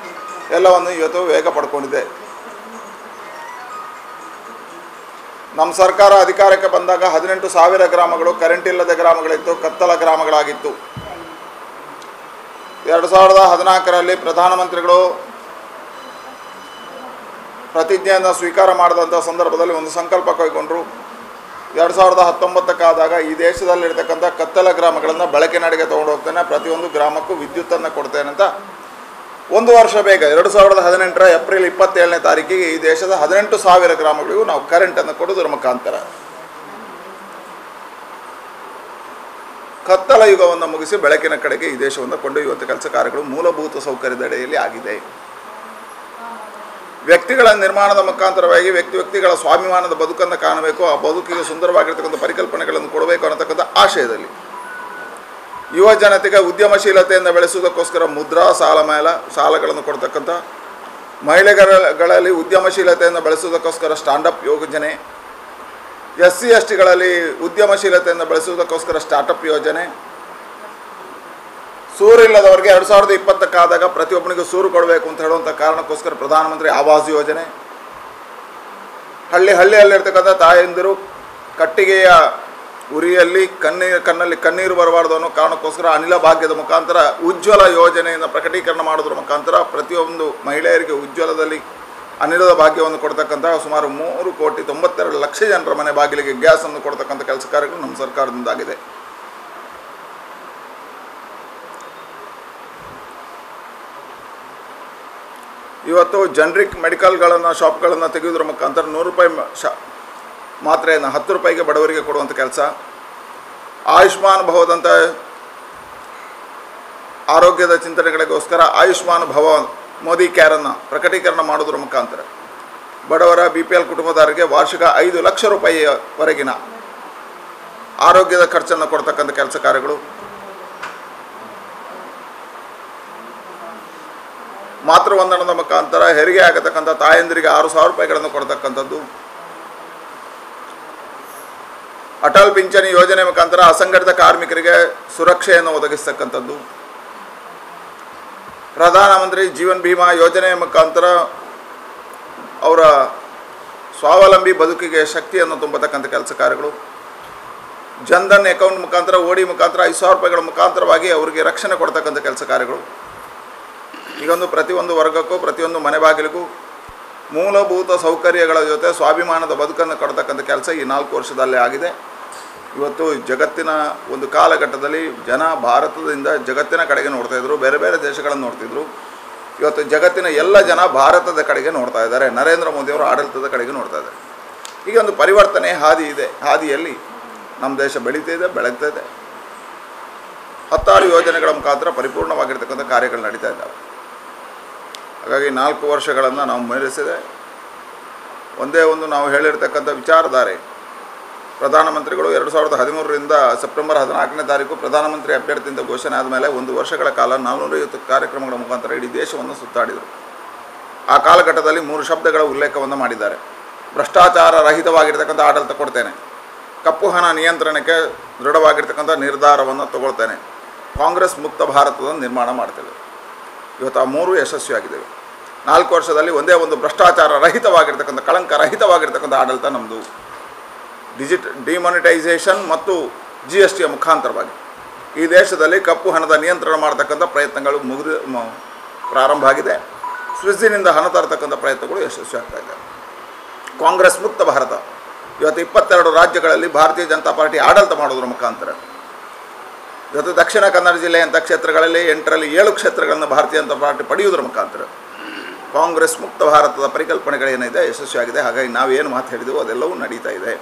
ಎಲ್ಲವನ್ನು ಇವತ್ತು ವೇಗ ಪಡ್ಕೊಂಡಿದೆ. ನಮ್ಮ ಸರ್ಕಾರ ಅಧಿಕಾರಕ್ಕೆ ಬಂದಾಗ 18,000 ಗ್ರಾಮಗಳು ಕರೆಂಟ್ ಇಲ್ಲದ ಗ್ರಾಮಗಳಿತ್ತು, ಕತ್ತಲ ಗ್ರಾಮಗಳಾಗಿತ್ತು. 2014ರಲ್ಲಿ ಪ್ರಧಾನಮಂತ್ರಿಗಳು ಪ್ರತಿಜ್ಞೆಯನ್ನು ಸ್ವೀಕಾರ ಮಾಡಿದಂಥ ಸಂದರ್ಭದಲ್ಲಿ ಒಂದು ಸಂಕಲ್ಪ ಕೈಗೊಂಡರು. 2019 ಈ ದೇಶದಲ್ಲಿರ್ತಕ್ಕಂಥ ಕತ್ತಲ ಗ್ರಾಮಗಳನ್ನು ಬಳಕೆ ನಡೆಗೆ ತೊಗೊಂಡು ಹೋಗ್ತೇನೆ, ಪ್ರತಿಯೊಂದು ಗ್ರಾಮಕ್ಕೂ ವಿದ್ಯುತ್ತನ್ನು ಕೊಡ್ತೇನೆ ಅಂತ 1 ವರ್ಷ ಬೇಗ 2018 ಏಪ್ರಿಲ್ 27ನೇ ತಾರೀಕಿಗೆ ಈ ದೇಶದ 18,000 ಗ್ರಾಮಗಳಿಗೂ ನಾವು ಕರೆಂಟನ್ನು ಕೊಡೋದ್ರ ಮುಖಾಂತರ ಕತ್ತಲ ಯುಗವನ್ನು ಮುಗಿಸಿ ಬೆಳಕಿನ ಕಡೆಗೆ ಈ ದೇಶವನ್ನು ಕೊಂಡೊಯ್ಯುವಂಥ ಕೆಲಸ ಕಾರ್ಯಗಳು ಮೂಲಭೂತ ಸೌಕರ್ಯದ ಅಡಿಯಲ್ಲಿ ಆಗಿದೆ. ವ್ಯಕ್ತಿಗಳ ನಿರ್ಮಾಣದ ಮುಖಾಂತರವಾಗಿ ವ್ಯಕ್ತಿಗಳ ಸ್ವಾಭಿಮಾನದ ಬದುಕನ್ನು ಕಾಣಬೇಕು, ಆ ಬದುಕಿಗೆ ಸುಂದರವಾಗಿರ್ತಕ್ಕಂಥ ಪರಿಕಲ್ಪನೆಗಳನ್ನು ಕೊಡಬೇಕು ಅನ್ನತಕ್ಕಂಥ ಆಶಯದಲ್ಲಿ ಯುವ ಜನತೆಗೆ ಉದ್ಯಮಶೀಲತೆಯನ್ನು ಬೆಳೆಸುವುದಕ್ಕೋಸ್ಕರ ಮುದ್ರಾ ಸಾಲಗಳನ್ನು ಕೊಡ್ತಕ್ಕಂಥ, ಮಹಿಳೆಗಳಲ್ಲಿ ಉದ್ಯಮಶೀಲತೆಯನ್ನು ಬೆಳೆಸುವುದಕ್ಕೋಸ್ಕರ ಸ್ಟ್ಯಾಂಡಪ್ ಯೋಜನೆ, SC STಗಳಲ್ಲಿ ಉದ್ಯಮಶೀಲತೆಯನ್ನು ಬೆಳೆಸುವುದಕ್ಕೋಸ್ಕರ ಸ್ಟಾರ್ಟಪ್ ಯೋಜನೆ, ಸೂರಿಲ್ಲದವರಿಗೆ 2020 ಪ್ರತಿಯೊಬ್ಬನಿಗೂ ಸೂರು ಕೊಡಬೇಕು ಅಂತ ಹೇಳುವಂಥ ಕಾರಣಕ್ಕೋಸ್ಕರ ಪ್ರಧಾನಮಂತ್ರಿ ಆವಾಸ್ ಯೋಜನೆ, ಹಳ್ಳಿಯಲ್ಲಿರ್ತಕ್ಕಂಥ ತಾಯಂದಿರು ಕಟ್ಟಿಗೆಯ ಉರಿಯಲ್ಲಿ ಕಣ್ಣಲ್ಲಿ ಕಣ್ಣೀರು ಬರಬಾರ್ದು ಅನ್ನೋ ಕಾರಣಕ್ಕೋಸ್ಕರ ಅನಿಲ ಭಾಗ್ಯದ ಮುಖಾಂತರ ಉಜ್ವಲ ಯೋಜನೆಯನ್ನು ಪ್ರಕಟೀಕರಣ ಮಾಡೋದ್ರ ಮುಖಾಂತರ ಪ್ರತಿಯೊಂದು ಮಹಿಳೆಯರಿಗೆ ಉಜ್ವಲದಲ್ಲಿ ಅನಿಲದ ಭಾಗ್ಯವನ್ನು ಕೊಡ್ತಕ್ಕಂಥ ಸುಮಾರು 3,92,00,000 ಜನರ ಮನೆ ಬಾಗಿಲಿಗೆ ಗ್ಯಾಸನ್ನು ಕೊಡ್ತಕ್ಕಂಥ ಕೆಲಸ ಕಾರ್ಯಗಳು ನಮ್ಮ ಸರ್ಕಾರದಿಂದಾಗಿದೆ. ಇವತ್ತು ಜನರಿಕ್ ಮೆಡಿಕಲ್ಗಳನ್ನು ಶಾಪ್ಗಳನ್ನು ತೆಗೆಯೋದ್ರ ಮುಖಾಂತರ 100 ರೂಪಾಯಿ ಮಾತ್ರೆಯನ್ನು 10 ರೂಪಾಯಿಗೆ ಬಡವರಿಗೆ ಕೊಡುವಂಥ ಕೆಲಸ, ಆಯುಷ್ಮಾನ್ ಭವದಂಥ ಆರೋಗ್ಯದ ಚಿಂತನೆಗಳಿಗೋಸ್ಕರ ಆಯುಷ್ಮಾನ್ ಭವ ಮೋದಿ ಕೇರನ್ನು ಪ್ರಕಟೀಕರಣ ಮಾಡೋದ್ರ ಮುಖಾಂತರ ಬಡವರ BPL ಕುಟುಂಬದವರಿಗೆ ವಾರ್ಷಿಕ 5 ಲಕ್ಷ ರೂಪಾಯಿವರೆಗಿನ ಆರೋಗ್ಯದ ಖರ್ಚನ್ನು ಕೊಡ್ತಕ್ಕಂಥ ಕೆಲಸ ಕಾರ್ಯಗಳು, ಮಾತೃವಂದನದ ಮುಖಾಂತರ ಹೆರಿಗೆ ಆಗತಕ್ಕಂಥ ತಾಯಂದಿರಿಗೆ 6,000 ರೂಪಾಯಿಗಳನ್ನು ಕೊಡ್ತಕ್ಕಂಥದ್ದು, ಅಟಲ್ ಪಿಂಚಣಿ ಯೋಜನೆ ಮುಖಾಂತರ ಅಸಂಘಟಿತ ಕಾರ್ಮಿಕರಿಗೆ ಸುರಕ್ಷೆಯನ್ನು ಒದಗಿಸ್ತಕ್ಕಂಥದ್ದು, ಪ್ರಧಾನಮಂತ್ರಿ ಜೀವನ್ ಭೀಮಾ ಯೋಜನೆಯ ಮುಖಾಂತರ ಅವರ ಸ್ವಾವಲಂಬಿ ಬದುಕಿಗೆ ಶಕ್ತಿಯನ್ನು ತುಂಬತಕ್ಕಂಥ ಕೆಲಸ ಕಾರ್ಯಗಳು, ಜನ್ಧನ್ ಅಕೌಂಟ್ ಮುಖಾಂತರ OD ಮುಖಾಂತರ 5,000 ರೂಪಾಯಿಗಳ ಮುಖಾಂತರವಾಗಿ ಅವರಿಗೆ ರಕ್ಷಣೆ ಕೊಡ್ತಕ್ಕಂಥ ಕೆಲಸ ಕಾರ್ಯಗಳು. ಈಗೊಂದು ಪ್ರತಿಯೊಂದು ವರ್ಗಕ್ಕೂ ಪ್ರತಿಯೊಂದು ಮನೆ ಬಾಗಿಲಿಗೂ ಮೂಲಭೂತ ಸೌಕರ್ಯಗಳ ಜೊತೆ ಸ್ವಾಭಿಮಾನದ ಬದುಕನ್ನು ಕೊಡ್ತಕ್ಕಂಥ ಕೆಲಸ ಈ 4 ವರ್ಷದಲ್ಲೇ ಆಗಿದೆ. ಇವತ್ತು ಜಗತ್ತಿನ ಒಂದು ಕಾಲಘಟ್ಟದಲ್ಲಿ ಜನ ಭಾರತದಿಂದ ಜಗತ್ತಿನ ಕಡೆಗೆ ನೋಡ್ತಾಯಿದ್ರು, ಬೇರೆ ಬೇರೆ ದೇಶಗಳನ್ನು ನೋಡ್ತಿದ್ರು. ಇವತ್ತು ಜಗತ್ತಿನ ಎಲ್ಲ ಜನ ಭಾರತದ ಕಡೆಗೆ ನೋಡ್ತಾ ಇದ್ದಾರೆ, ನರೇಂದ್ರ ಮೋದಿಯವರ ಆಡಳಿತದ ಕಡೆಗೆ ನೋಡ್ತಾ ಇದ್ದಾರೆ. ಈಗ ಒಂದು ಪರಿವರ್ತನೆ ಹಾದಿ ಇದೆ, ಹಾದಿಯಲ್ಲಿ ನಮ್ಮ ದೇಶ ಬೆಳೀತಾ ಇದೆ, ಬೆಳಗ್ತಾ ಇದೆ. 16 ಯೋಜನೆಗಳ ಮುಖಾಂತರ ಪರಿಪೂರ್ಣವಾಗಿರ್ತಕ್ಕಂಥ ಕಾರ್ಯಗಳು ನಡೀತಾ ಇದ್ದಾವೆ. ಹಾಗಾಗಿ 4 ವರ್ಷಗಳನ್ನು ನಾವು ಮೇಲಿಸಿದೆ. ಒಂದೇ ಒಂದು ನಾವು ಹೇಳಿರ್ತಕ್ಕಂಥ ವಿಚಾರಧಾರೆ, ಪ್ರಧಾನಮಂತ್ರಿಗಳು 2013ರಿಂದ ಸೆಪ್ಟೆಂಬರ್ 14ನೇ ತಾರೀಕು ಪ್ರಧಾನಮಂತ್ರಿ ಅಭ್ಯರ್ಥಿಯಿಂದ ಘೋಷಣೆ ಆದಮೇಲೆ 1 ವರ್ಷಗಳ ಕಾಲ 450 ಕಾರ್ಯಕ್ರಮಗಳ ಮುಖಾಂತರ ಇಡೀ ದೇಶವನ್ನು ಸುತ್ತಾಡಿದರು. ಆ ಕಾಲಘಟ್ಟದಲ್ಲಿ 3 ಶಬ್ದಗಳ ಉಲ್ಲೇಖವನ್ನು ಮಾಡಿದ್ದಾರೆ. ಭ್ರಷ್ಟಾಚಾರ ರಹಿತವಾಗಿರ್ತಕ್ಕಂಥ ಆಡಳಿತ ಕೊಡ್ತೇನೆ, ಕಪ್ಪು ಹಣ ನಿಯಂತ್ರಣಕ್ಕೆ ದೃಢವಾಗಿರ್ತಕ್ಕಂಥ ನಿರ್ಧಾರವನ್ನು ತಗೊಳ್ತೇನೆ, ಕಾಂಗ್ರೆಸ್ ಮುಕ್ತ ಭಾರತದ ನಿರ್ಮಾಣ ಮಾಡ್ತೇವೆ. ಇವತ್ತು ಆ 3 ಯಶಸ್ವಿಯಾಗಿದ್ದೇವೆ. 4 ವರ್ಷದಲ್ಲಿ ಒಂದೇ ಒಂದು ಭ್ರಷ್ಟಾಚಾರ ರಹಿತವಾಗಿರ್ತಕ್ಕಂಥ, ಕಳಂಕ ರಹಿತವಾಗಿರ್ತಕ್ಕಂಥ ಆಡಳಿತ ನಮ್ಮದು. ಡಿಮಾನಿಟೈಸೇಷನ್ ಮತ್ತು GSTಯ ಮುಖಾಂತರವಾಗಿ ಈ ದೇಶದಲ್ಲಿ ಕಪ್ಪು ಹಣದ ನಿಯಂತ್ರಣ ಮಾಡ್ತಕ್ಕಂಥ ಪ್ರಯತ್ನಗಳು ಪ್ರಾರಂಭ ಆಗಿದೆ. ಸ್ವಿಸ್ನಿಂದ ಹಣ ತರತಕ್ಕಂಥ ಪ್ರಯತ್ನಗಳು ಯಶಸ್ವಿ ಆಗ್ತಾ ಇದೆ. ಕಾಂಗ್ರೆಸ್ ಮುಕ್ತ ಭಾರತ ಇವತ್ತು 22 ರಾಜ್ಯಗಳಲ್ಲಿ ಭಾರತೀಯ ಜನತಾ ಪಾರ್ಟಿ ಆಡಳಿತ ಮಾಡೋದ್ರ ಮುಖಾಂತರ ಇವತ್ತು ದಕ್ಷಿಣ ಕನ್ನಡ ಜಿಲ್ಲೆಯಂಥ ಕ್ಷೇತ್ರಗಳಲ್ಲಿ 8ರಲ್ಲಿ 7 ಕ್ಷೇತ್ರಗಳನ್ನು ಭಾರತೀಯ ಜನತಾ ಪಾರ್ಟಿ ಪಡೆಯುವುದರ ಮುಖಾಂತರ ಕಾಂಗ್ರೆಸ್ ಮುಕ್ತ ಭಾರತದ ಪರಿಕಲ್ಪನೆಗಳೇನಿದೆ ಯಶಸ್ವಿಯಾಗಿದೆ. ಹಾಗಾಗಿ ನಾವೇನು ಮಾತು ಹೇಳಿದೆವೋ ಅದೆಲ್ಲವೂ ನಡೀತಾ ಇದೆ.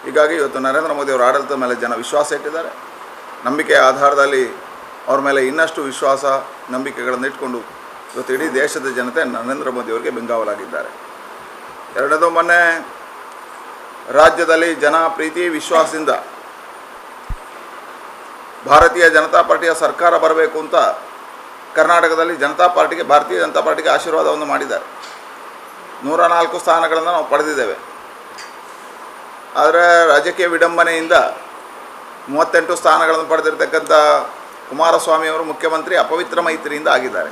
ಹೀಗಾಗಿ ಇವತ್ತು ನರೇಂದ್ರ ಮೋದಿಯವರ ಆಡಳಿತದ ಮೇಲೆ ಜನ ವಿಶ್ವಾಸ ಇಟ್ಟಿದ್ದಾರೆ. ನಂಬಿಕೆಯ ಆಧಾರದಲ್ಲಿ ಅವ್ರ ಮೇಲೆ ಇನ್ನಷ್ಟು ವಿಶ್ವಾಸ ನಂಬಿಕೆಗಳನ್ನು ಇಟ್ಕೊಂಡು ಇವತ್ತು ಇಡೀ ದೇಶದ ಜನತೆ ನರೇಂದ್ರ ಮೋದಿಯವರಿಗೆ ಬೆಂಗಾವಲಾಗಿದ್ದಾರೆ. ಎರಡನೇದು, ಮೊನ್ನೆ ರಾಜ್ಯದಲ್ಲಿ ಜನ ಪ್ರೀತಿ ವಿಶ್ವಾಸದಿಂದ ಭಾರತೀಯ ಜನತಾ ಪಾರ್ಟಿಯ ಸರ್ಕಾರ ಬರಬೇಕು ಅಂತ ಕರ್ನಾಟಕದಲ್ಲಿ ಭಾರತೀಯ ಜನತಾ ಪಾರ್ಟಿಗೆ ಆಶೀರ್ವಾದವನ್ನು ಮಾಡಿದ್ದಾರೆ. 104 ಸ್ಥಾನಗಳನ್ನು ನಾವು ಪಡೆದಿದ್ದೇವೆ. ಆದರೆ ರಾಜಕೀಯ ವಿಡಂಬನೆಯಿಂದ 38 ಸ್ಥಾನಗಳನ್ನು ಪಡೆದಿರ್ತಕ್ಕಂಥ ಕುಮಾರಸ್ವಾಮಿಯವರು ಮುಖ್ಯಮಂತ್ರಿ ಅಪವಿತ್ರ ಮೈತ್ರಿಯಿಂದ ಆಗಿದ್ದಾರೆ.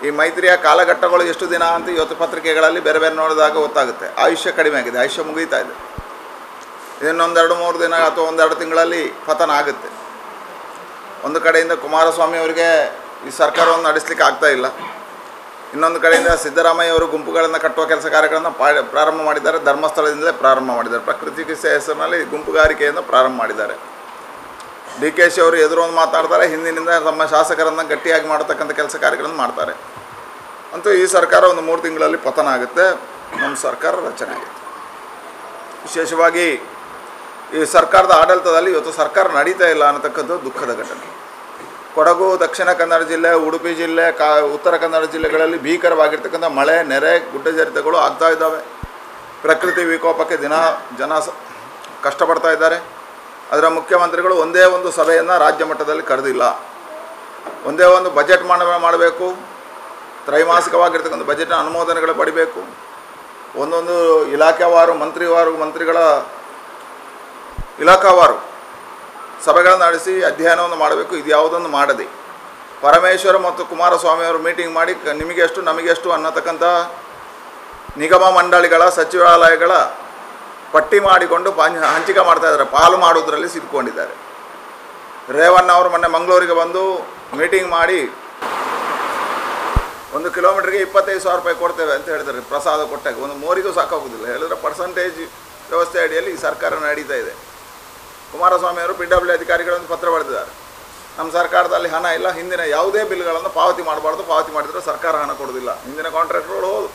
ಈ ಮೈತ್ರಿಯ ಕಾಲಘಟ್ಟಗಳು ಎಷ್ಟು ದಿನ ಅಂತ ಇವತ್ತು ಪತ್ರಿಕೆಗಳಲ್ಲಿ ಬೇರೆ ಬೇರೆ ನೋಡಿದಾಗ ಗೊತ್ತಾಗುತ್ತೆ. ಆಯುಷ್ಯ ಕಡಿಮೆ ಆಗಿದೆ, ಆಯುಷ್ಯ ಮುಗೀತಾ ಇದೆ. ಇನ್ನೊಂದು 2-3 ದಿನ ಅಥವಾ 1-2 ತಿಂಗಳಲ್ಲಿ ಪತನ ಆಗುತ್ತೆ. ಒಂದು ಕಡೆಯಿಂದ ಕುಮಾರಸ್ವಾಮಿ ಅವರಿಗೆ ಈ ಸರ್ಕಾರವನ್ನು ನಡೆಸಲಿಕ್ಕೆ ಆಗ್ತಾ ಇಲ್ಲ. ಇನ್ನೊಂದು ಕಡೆಯಿಂದ ಸಿದ್ದರಾಮಯ್ಯ ಅವರು ಗುಂಪುಗಳನ್ನು ಕಟ್ಟುವ ಕೆಲಸ ಕಾರ್ಯಗಳನ್ನು ಪ್ರಾರಂಭ ಮಾಡಿದ್ದಾರೆ. ಧರ್ಮಸ್ಥಳದಿಂದಲೇ ಪ್ರಾರಂಭ ಮಾಡಿದ್ದಾರೆ. ಪ್ರಕೃತಿ ಚಿಕಿತ್ಸೆ ಹೆಸರಿನಲ್ಲಿ ಗುಂಪುಗಾರಿಕೆಯನ್ನು ಪ್ರಾರಂಭ ಮಾಡಿದ್ದಾರೆ. DKಶಿ ಅವರು ಎದುರೊಂದು ಮಾತನಾಡ್ತಾರೆ, ಹಿಂದಿನಿಂದ ತಮ್ಮ ಶಾಸಕರನ್ನು ಗಟ್ಟಿಯಾಗಿ ಮಾಡತಕ್ಕಂಥ ಕೆಲಸ ಕಾರ್ಯಗಳನ್ನು ಮಾಡ್ತಾರೆ. ಅಂತೂ ಈ ಸರ್ಕಾರ ಒಂದು 3 ತಿಂಗಳಲ್ಲಿ ಪತನ ಆಗುತ್ತೆ. ನಮ್ಮ ಸರ್ಕಾರ ರಚನೆ ಆಗುತ್ತೆ. ವಿಶೇಷವಾಗಿ ಈ ಸರ್ಕಾರದ ಆಡಳಿತದಲ್ಲಿ ಇವತ್ತು ಸರ್ಕಾರ ನಡೀತಾ ಇಲ್ಲ ಅನ್ನತಕ್ಕಂಥ ದುಃಖದ ಘಟನೆ. ಕೊಡಗು, ದಕ್ಷಿಣ ಕನ್ನಡ ಜಿಲ್ಲೆ, ಉಡುಪಿ ಜಿಲ್ಲೆ, ಉತ್ತರ ಕನ್ನಡ ಜಿಲ್ಲೆಗಳಲ್ಲಿ ಭೀಕರವಾಗಿರ್ತಕ್ಕಂಥ ಮಳೆ, ನೆರೆ, ಗುಡ್ಡಜರಿತಗಳು ಆಗ್ತಾ ಇದ್ದಾವೆ. ಪ್ರಕೃತಿ ವಿಕೋಪಕ್ಕೆ ಜನ ಕಷ್ಟಪಡ್ತಾ ಇದ್ದಾರೆ. ಅದರ ಮುಖ್ಯಮಂತ್ರಿಗಳು ಒಂದೇ ಒಂದು ಸಭೆಯನ್ನು ರಾಜ್ಯ ಮಟ್ಟದಲ್ಲಿ ಕರೆದಿಲ್ಲ. ಒಂದೇ ಒಂದು ಬಜೆಟ್ ಮಾಡಬೇಕು, ತ್ರೈಮಾಸಿಕವಾಗಿರ್ತಕ್ಕಂಥ ಬಜೆಟ್ನ ಅನುಮೋದನೆಗಳು ಪಡಿಬೇಕು, ಒಂದೊಂದು ಇಲಾಖೆವಾರು ಮಂತ್ರಿಗಳ ಇಲಾಖಾವಾರು ಸಭೆಗಳನ್ನು ನಡೆಸಿ ಅಧ್ಯಯನವನ್ನು ಮಾಡಬೇಕು. ಇದು ಯಾವುದನ್ನು ಮಾಡದೆ ಪರಮೇಶ್ವರ ಮತ್ತು ಕುಮಾರಸ್ವಾಮಿಯವರು ಮೀಟಿಂಗ್ ಮಾಡಿ ನಿಮಗೆಷ್ಟು ನಮಗೆಷ್ಟು ಅನ್ನತಕ್ಕಂಥ ನಿಗಮ ಮಂಡಳಿಗಳ ಸಚಿವಾಲಯಗಳ ಪಟ್ಟಿ ಮಾಡಿಕೊಂಡು ಹಂಚಿಕೆ ಮಾಡ್ತಾಯಿದ್ದಾರೆ. ಪಾಲು ಮಾಡೋದ್ರಲ್ಲಿ ಸಿಕ್ಕೊಂಡಿದ್ದಾರೆ. ರೇವಣ್ಣ ಅವರು ಮೊನ್ನೆ ಮಂಗಳೂರಿಗೆ ಬಂದು ಮೀಟಿಂಗ್ ಮಾಡಿ 1 ಕಿಲೋಮೀಟ್ರಿಗೆ 25,000 ರೂಪಾಯಿ ಕೊಡ್ತೇವೆ ಅಂತ ಹೇಳಿದ್ದಾರೆ. ಪ್ರಸಾದ ಕೊಟ್ಟಾಗ ಒಂದು ಮೋರಿಗೂ ಸಾಕಾಗೋದಿಲ್ಲ. ಹೇಳಿದ್ರೆ ಪರ್ಸಂಟೇಜ್ ವ್ಯವಸ್ಥೆ ಅಡಿಯಲ್ಲಿ ಈ ಸರ್ಕಾರ ನಡೀತಾ ಇದೆ. ಕುಮಾರಸ್ವಾಮಿಯವರು PWD ಅಧಿಕಾರಿಗಳನ್ನು ಪತ್ರ ಬರೆದಿದ್ದಾರೆ. ನಮ್ಮ ಸರ್ಕಾರದಲ್ಲಿ ಹಣ ಇಲ್ಲ, ಹಿಂದಿನ ಯಾವುದೇ ಬಿಲ್ಗಳನ್ನು ಪಾವತಿ ಮಾಡಬಾರ್ದು, ಪಾವತಿ ಮಾಡಿದರೆ ಸರ್ಕಾರ ಹಣ ಕೊಡೋದಿಲ್ಲ, ಹಿಂದಿನ ಕಾಂಟ್ರಾಕ್ಟ್ಗಳು ಹೌದು.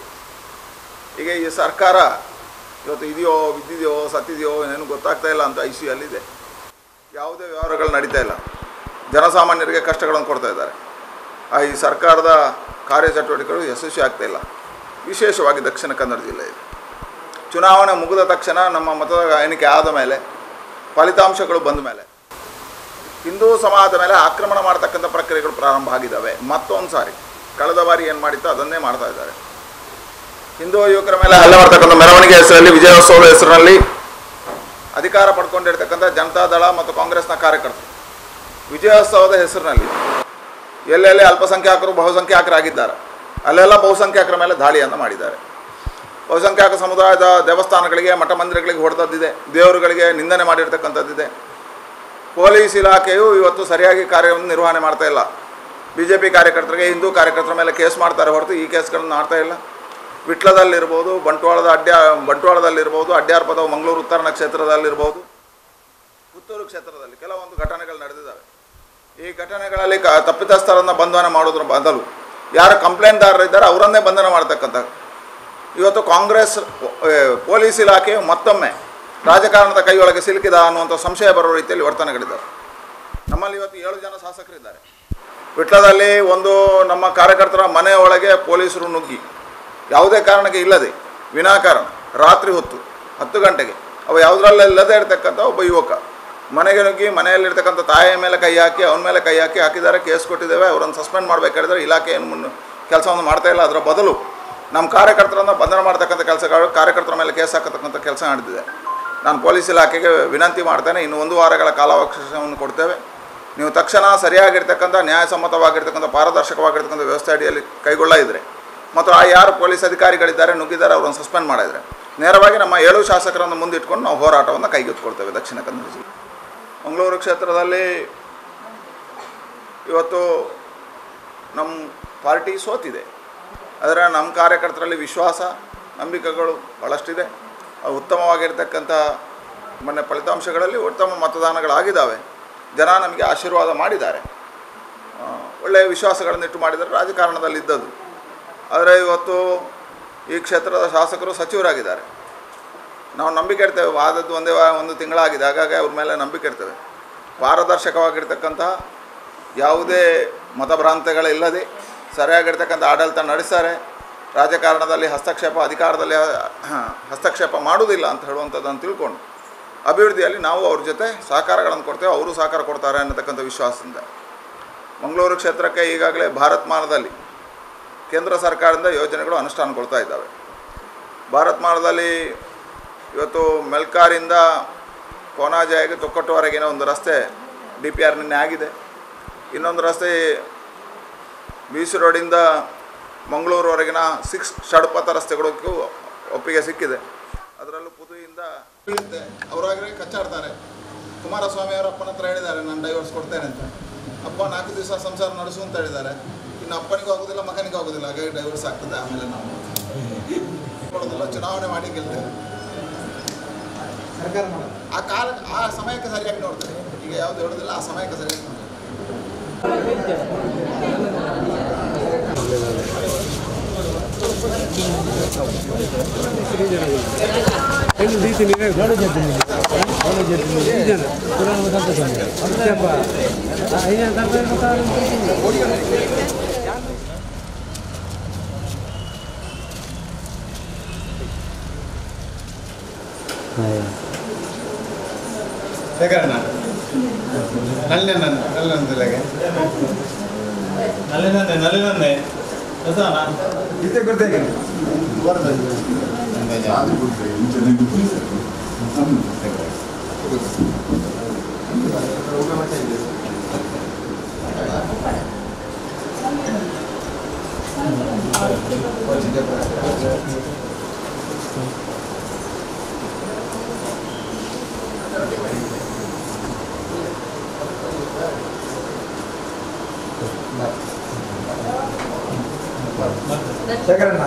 ಈಗ ಈ ಸರ್ಕಾರ ಇವತ್ತು ಇದೆಯೋ ಬಿದ್ದಿದೆಯೋ ಸತ್ತಿದೆಯೋ ಏನು ಗೊತ್ತಾಗ್ತಾ ಇಲ್ಲ ಅಂತ ICUಯಲ್ಲಿದೆ. ಯಾವುದೇ ವ್ಯವಹಾರಗಳು ನಡೀತಾ ಇಲ್ಲ. ಜನಸಾಮಾನ್ಯರಿಗೆ ಕಷ್ಟಗಳನ್ನು ಕೊಡ್ತಾ ಇದ್ದಾರೆ. ಈ ಸರ್ಕಾರದ ಕಾರ್ಯಚಟುವಟಿಕೆಗಳು ಯಶಸ್ವಿ ಆಗ್ತಾಯಿಲ್ಲ. ವಿಶೇಷವಾಗಿ ದಕ್ಷಿಣ ಕನ್ನಡ ಜಿಲ್ಲೆಯಲ್ಲಿ ಚುನಾವಣೆ ಮುಗಿದ ತಕ್ಷಣ ನಮ್ಮ ಮತದ ಎಣಿಕೆ ಆದ ಮೇಲೆ ಫಲಿತಾಂಶಗಳು ಬಂದ ಮೇಲೆ ಹಿಂದೂ ಸಮಾಜದ ಮೇಲೆ ಆಕ್ರಮಣ ಮಾಡ್ತಕ್ಕಂಥ ಪ್ರಕ್ರಿಯೆಗಳು ಪ್ರಾರಂಭ ಆಗಿದ್ದಾವೆ. ಮತ್ತೊಂದು ಸಾರಿ ಕಳೆದ ಬಾರಿ ಏನು ಮಾಡಿತ್ತೋ ಅದನ್ನೇ ಮಾಡ್ತಾ ಇದ್ದಾರೆ. ಹಿಂದೂ ಯುವಕರ ಮೇಲೆ ಹಲ್ಲೆ ಮಾಡ್ತಕ್ಕಂಥ ಮೆರವಣಿಗೆ ಹೆಸರಲ್ಲಿ, ವಿಜಯೋತ್ಸವದ ಹೆಸರಿನಲ್ಲಿ ಅಧಿಕಾರ ಪಡ್ಕೊಂಡಿರ್ತಕ್ಕಂಥ ಜನತಾದಳ ಮತ್ತು ಕಾಂಗ್ರೆಸ್ನ ಕಾರ್ಯಕರ್ತರು ವಿಜಯೋತ್ಸವದ ಹೆಸರಿನಲ್ಲಿ ಎಲ್ಲೆಲ್ಲಿ ಅಲ್ಪಸಂಖ್ಯಾತರು ಬಹುಸಂಖ್ಯಾತರಾಗಿದ್ದಾರೆ ಅಲ್ಲೆಲ್ಲ ಬಹುಸಂಖ್ಯಾತರ ಮೇಲೆ ದಾಳಿಯನ್ನು ಮಾಡಿದ್ದಾರೆ. ಬಹುಸಂಖ್ಯಾತ ಸಮುದಾಯದ ದೇವಸ್ಥಾನಗಳಿಗೆ, ಮಠ ಮಂದಿರಗಳಿಗೆ ಹೊಡೆದದ್ದಿದೆ, ದೇವರುಗಳಿಗೆ ನಿಂದನೆ ಮಾಡಿರ್ತಕ್ಕಂಥದ್ದಿದೆ. ಪೊಲೀಸ್ ಇಲಾಖೆಯು ಇವತ್ತು ಸರಿಯಾಗಿ ಕಾರ್ಯವನ್ನು ನಿರ್ವಹಣೆ ಮಾಡ್ತಾ ಇಲ್ಲ. BJP ಕಾರ್ಯಕರ್ತರಿಗೆ, ಹಿಂದೂ ಕಾರ್ಯಕರ್ತರ ಮೇಲೆ ಕೇಸ್ ಮಾಡ್ತಾರೆ ಹೊರತು ಈ ಕೇಸ್ಗಳನ್ನು ಮಾಡ್ತಾ ಇಲ್ಲ. ವಿಟ್ಲದಲ್ಲಿರ್ಬೋದು, ಬಂಟ್ವಾಳದಲ್ಲಿರ್ಬೋದು, ಅಡ್ಯಾರ್ಪದ ಮಂಗಳೂರು ಉತ್ತರ ಕ್ಷೇತ್ರದಲ್ಲಿರ್ಬೋದು, ಪುತ್ತೂರು ಕ್ಷೇತ್ರದಲ್ಲಿ ಕೆಲವೊಂದು ಘಟನೆಗಳು ನಡೆದಿದ್ದಾವೆ. ಈ ಘಟನೆಗಳಲ್ಲಿ ತಪ್ಪಿತಸ್ಥರನ್ನು ಬಂಧನ ಮಾಡೋದ್ರ ಬದಲು ಯಾರು ಕಂಪ್ಲೇಂಟ್ದಾರರಿದ್ದಾರೆ ಅವರನ್ನೇ ಬಂಧನ ಮಾಡ್ತಕ್ಕಂಥ ಇವತ್ತು ಕಾಂಗ್ರೆಸ್ ಪೊಲೀಸ್ ಇಲಾಖೆಯು ಮತ್ತೊಮ್ಮೆ ರಾಜಕಾರಣದ ಕೈಯೊಳಗೆ ಸಿಲುಕಿದ ಅನ್ನುವಂಥ ಸಂಶಯ ಬರೋ ರೀತಿಯಲ್ಲಿ ವರ್ತನೆಗಳಿದ್ದಾವೆ. ನಮ್ಮಲ್ಲಿ ಇವತ್ತು 7 ಜನ ಶಾಸಕರಿದ್ದಾರೆ. ವಿಟ್ಲದಲ್ಲಿ ಒಂದು ನಮ್ಮ ಕಾರ್ಯಕರ್ತರ ಮನೆಯ ಒಳಗೆ ಪೊಲೀಸರು ನುಗ್ಗಿ ಯಾವುದೇ ಕಾರಣಕ್ಕೆ ಇಲ್ಲದೆ ವಿನಾಕಾರಣ ರಾತ್ರಿ ಹೊತ್ತು 10 ಗಂಟೆಗೆ ಯಾವುದರಲ್ಲಿಲ್ಲದೆ ಇರತಕ್ಕಂಥ ಒಬ್ಬ ಯುವಕ ಮನೆಗೆ ನುಗ್ಗಿ ಮನೆಯಲ್ಲಿರ್ತಕ್ಕಂಥ ತಾಯಿಯ ಮೇಲೆ ಕೈ ಹಾಕಿ ಅವನ ಮೇಲೆ ಕೈ ಹಾಕಿದ್ದಾರೆ. ಕೇಸ್ ಕೊಟ್ಟಿದ್ದೇವೆ. ಅವರನ್ನು ಸಸ್ಪೆಂಡ್ ಮಾಡಬೇಕಾದ್ರೆ ಇಲಾಖೆ ಏನು ಕೆಲಸವನ್ನು ಮಾಡ್ತಾ ಇಲ್ಲ. ಅದರ ಬದಲು ನಮ್ಮ ಕಾರ್ಯಕರ್ತರನ್ನು ಬಂಧನ ಮಾಡ್ತಕ್ಕಂಥ ಕೆಲಸಗಳು, ಕಾರ್ಯಕರ್ತರ ಮೇಲೆ ಕೇಸ್ ಹಾಕತಕ್ಕಂಥ ಕೆಲಸ ನಡೆದಿದೆ. ನಾನು ಪೊಲೀಸ್ ಇಲಾಖೆಗೆ ವಿನಂತಿ ಮಾಡ್ತೇನೆ, ಇನ್ನು 1 ವಾರಗಳ ಕಾಲಾವಕಾಶವನ್ನು ಕೊಡ್ತೇವೆ. ನೀವು ತಕ್ಷಣ ಸರಿಯಾಗಿರ್ತಕ್ಕಂಥ ನ್ಯಾಯಸಮ್ಮತವಾಗಿರ್ತಕ್ಕಂಥ ಪಾರದರ್ಶಕವಾಗಿರ್ತಕ್ಕಂಥ ವ್ಯವಸ್ಥೆ ಅಡಿಯಲ್ಲಿ ಕೈಗೊಳ್ಳದಿದ್ದರೆ ಮತ್ತು ಯಾರು ಪೊಲೀಸ್ ಅಧಿಕಾರಿಗಳಿದ್ದಾರೆ ನುಗ್ಗಿದ್ದಾರೆ ಅವರನ್ನು ಸಸ್ಪೆಂಡ್ ಮಾಡಿದರೆ ನೇರವಾಗಿ ನಮ್ಮ 7 ಶಾಸಕರನ್ನು ಮುಂದಿಟ್ಕೊಂಡು ನಾವು ಹೋರಾಟವನ್ನು ಕೈಗೆತ್ತಿಕೊಳ್ತೇವೆ. ದಕ್ಷಿಣ ಕನ್ನಡ ಜಿಲ್ಲೆ ಮಂಗಳೂರು ಕ್ಷೇತ್ರದಲ್ಲಿ ಇವತ್ತು ನಮ್ಮ ಪಾರ್ಟಿ ಸೋತಿದೆ. ಆದರೆ ನಮ್ಮ ಕಾರ್ಯಕರ್ತರಲ್ಲಿ ವಿಶ್ವಾಸ, ನಂಬಿಕೆಗಳು ಭಾಳಷ್ಟಿದೆ. ಉತ್ತಮವಾಗಿರ್ತಕ್ಕಂಥ ಮೊನ್ನೆ ಫಲಿತಾಂಶಗಳಲ್ಲಿ ಉತ್ತಮ ಮತದಾನಗಳಾಗಿದ್ದಾವೆ. ಜನ ನಮಗೆ ಆಶೀರ್ವಾದ ಮಾಡಿದ್ದಾರೆ, ಒಳ್ಳೆಯ ವಿಶ್ವಾಸಗಳನ್ನಿಟ್ಟು ಮಾಡಿದ್ದಾರೆ, ರಾಜಕಾರಣದಲ್ಲಿದ್ದದ್ದು. ಆದರೆ ಇವತ್ತು ಈ ಕ್ಷೇತ್ರದ ಶಾಸಕರು ಸಚಿವರಾಗಿದ್ದಾರೆ. ನಾವು ನಂಬಿಕೆ ಇಡ್ತೇವೆ, ವಾದದ್ದು ಒಂದು ತಿಂಗಳಾಗಿದೆ, ಹಾಗಾಗಿ ಅವ್ರ ಮೇಲೆ ನಂಬಿಕೆ ಇರ್ತೇವೆ. ಪಾರದರ್ಶಕವಾಗಿರ್ತಕ್ಕಂತಹ ಯಾವುದೇ ಮತಭ್ರಾಂತಿಗಳಿಲ್ಲದೆ ಸರಿಯಾಗಿರ್ತಕ್ಕಂಥ ಆಡಳಿತ ನಡೆಸ್ತಾರೆ. ರಾಜಕಾರಣದಲ್ಲಿ ಅಧಿಕಾರದಲ್ಲಿ ಹಸ್ತಕ್ಷೇಪ ಮಾಡುವುದಿಲ್ಲ ಅಂತ ಹೇಳುವಂಥದ್ದನ್ನು ತಿಳ್ಕೊಂಡು ಅಭಿವೃದ್ಧಿಯಲ್ಲಿ ನಾವು ಅವ್ರ ಜೊತೆ ಸಹಕಾರಗಳನ್ನು ಕೊಡ್ತೇವೆ, ಅವರು ಸಹಕಾರ ಕೊಡ್ತಾರೆ ಅನ್ನತಕ್ಕಂಥ ವಿಶ್ವಾಸದಿಂದ ಮಂಗಳೂರು ಕ್ಷೇತ್ರಕ್ಕೆ ಈಗಾಗಲೇ ಭಾರತ್ಮಾಲದಲ್ಲಿ ಕೇಂದ್ರ ಸರ್ಕಾರದಿಂದ ಯೋಜನೆಗಳು ಅನುಷ್ಠಾನಗೊಳ್ತಾ ಇದ್ದಾವೆ. ಭಾರತ್ಮಾಲದಲ್ಲಿ ಇವತ್ತು ಮೆಲ್ಕಾರಿಂದ ಕೋನಾಜಾಯಿಗೆ ತೊಕ್ಕಟ್ಟುವರೆಗಿನ ಒಂದು ರಸ್ತೆ DPR ನಿನ್ನೆ ಆಗಿದೆ. ಇನ್ನೊಂದು ರಸ್ತೆ BC ರೋಡಿಂದ ಮಂಗಳೂರುವರೆಗಿನ 6 ಷಡ್ಪಥ ರಸ್ತೆಗಳಿಗೂ ಒಪ್ಪಿಗೆ ಸಿಕ್ಕಿದೆ. ಅದರಲ್ಲೂ ಪುದುಯಿಂದ ಬೀಳುತ್ತೆ, ಅವರಾಗಲೇ ಕಚ್ಚಾಡ್ತಾರೆ. ಕುಮಾರಸ್ವಾಮಿ ಅವರ ಅಪ್ಪನ ಹತ್ರ ಹೇಳಿದ್ದಾರೆ, ನಾನು ಡೈವರ್ಸ್ ಕೊಡ್ತೇನೆ ಅಂತ. ಅಪ್ಪ 4 ದಿವಸ ಸಂಸಾರ ನಡೆಸು ಅಂತ ಹೇಳಿದ್ದಾರೆ. ಇನ್ನು ಅಪ್ಪನಿಗೂ ಆಗೋದಿಲ್ಲ, ಮಗನಿಗೂ ಆಗೋದಿಲ್ಲ, ಹಾಗಾಗಿ ಡೈವರ್ಸ್ ಆಗ್ತದೆ. ಆಮೇಲೆ ನಾವು ಕೊಡೋದಿಲ್ಲ, ಚುನಾವಣೆ ಮಾಡಿ ಗೆಲ್ತೇವೆ. ಆ ಸಮಯಕ್ಕೆ ಸರಿಯಾಗಿ ನೋಡ್ತಾರೆ. ಈಗ ಯಾವುದು ಹೇಳೋದಿಲ್ಲ, ಆ ಸಮಯಕ್ಕೆ ಸರಿಯಾಗಿ ನೋಡ್ತಾರೆ. ಶೇಖರಣ್ಣ ನಲ್ಲಿನಂದಿಲ್ಲಗೆ ನಲ್ಲಿನಂದೆ ಇತ್ತೆ ಗುರ್ತೇನೆ ಶೇಖರಣ್ಣ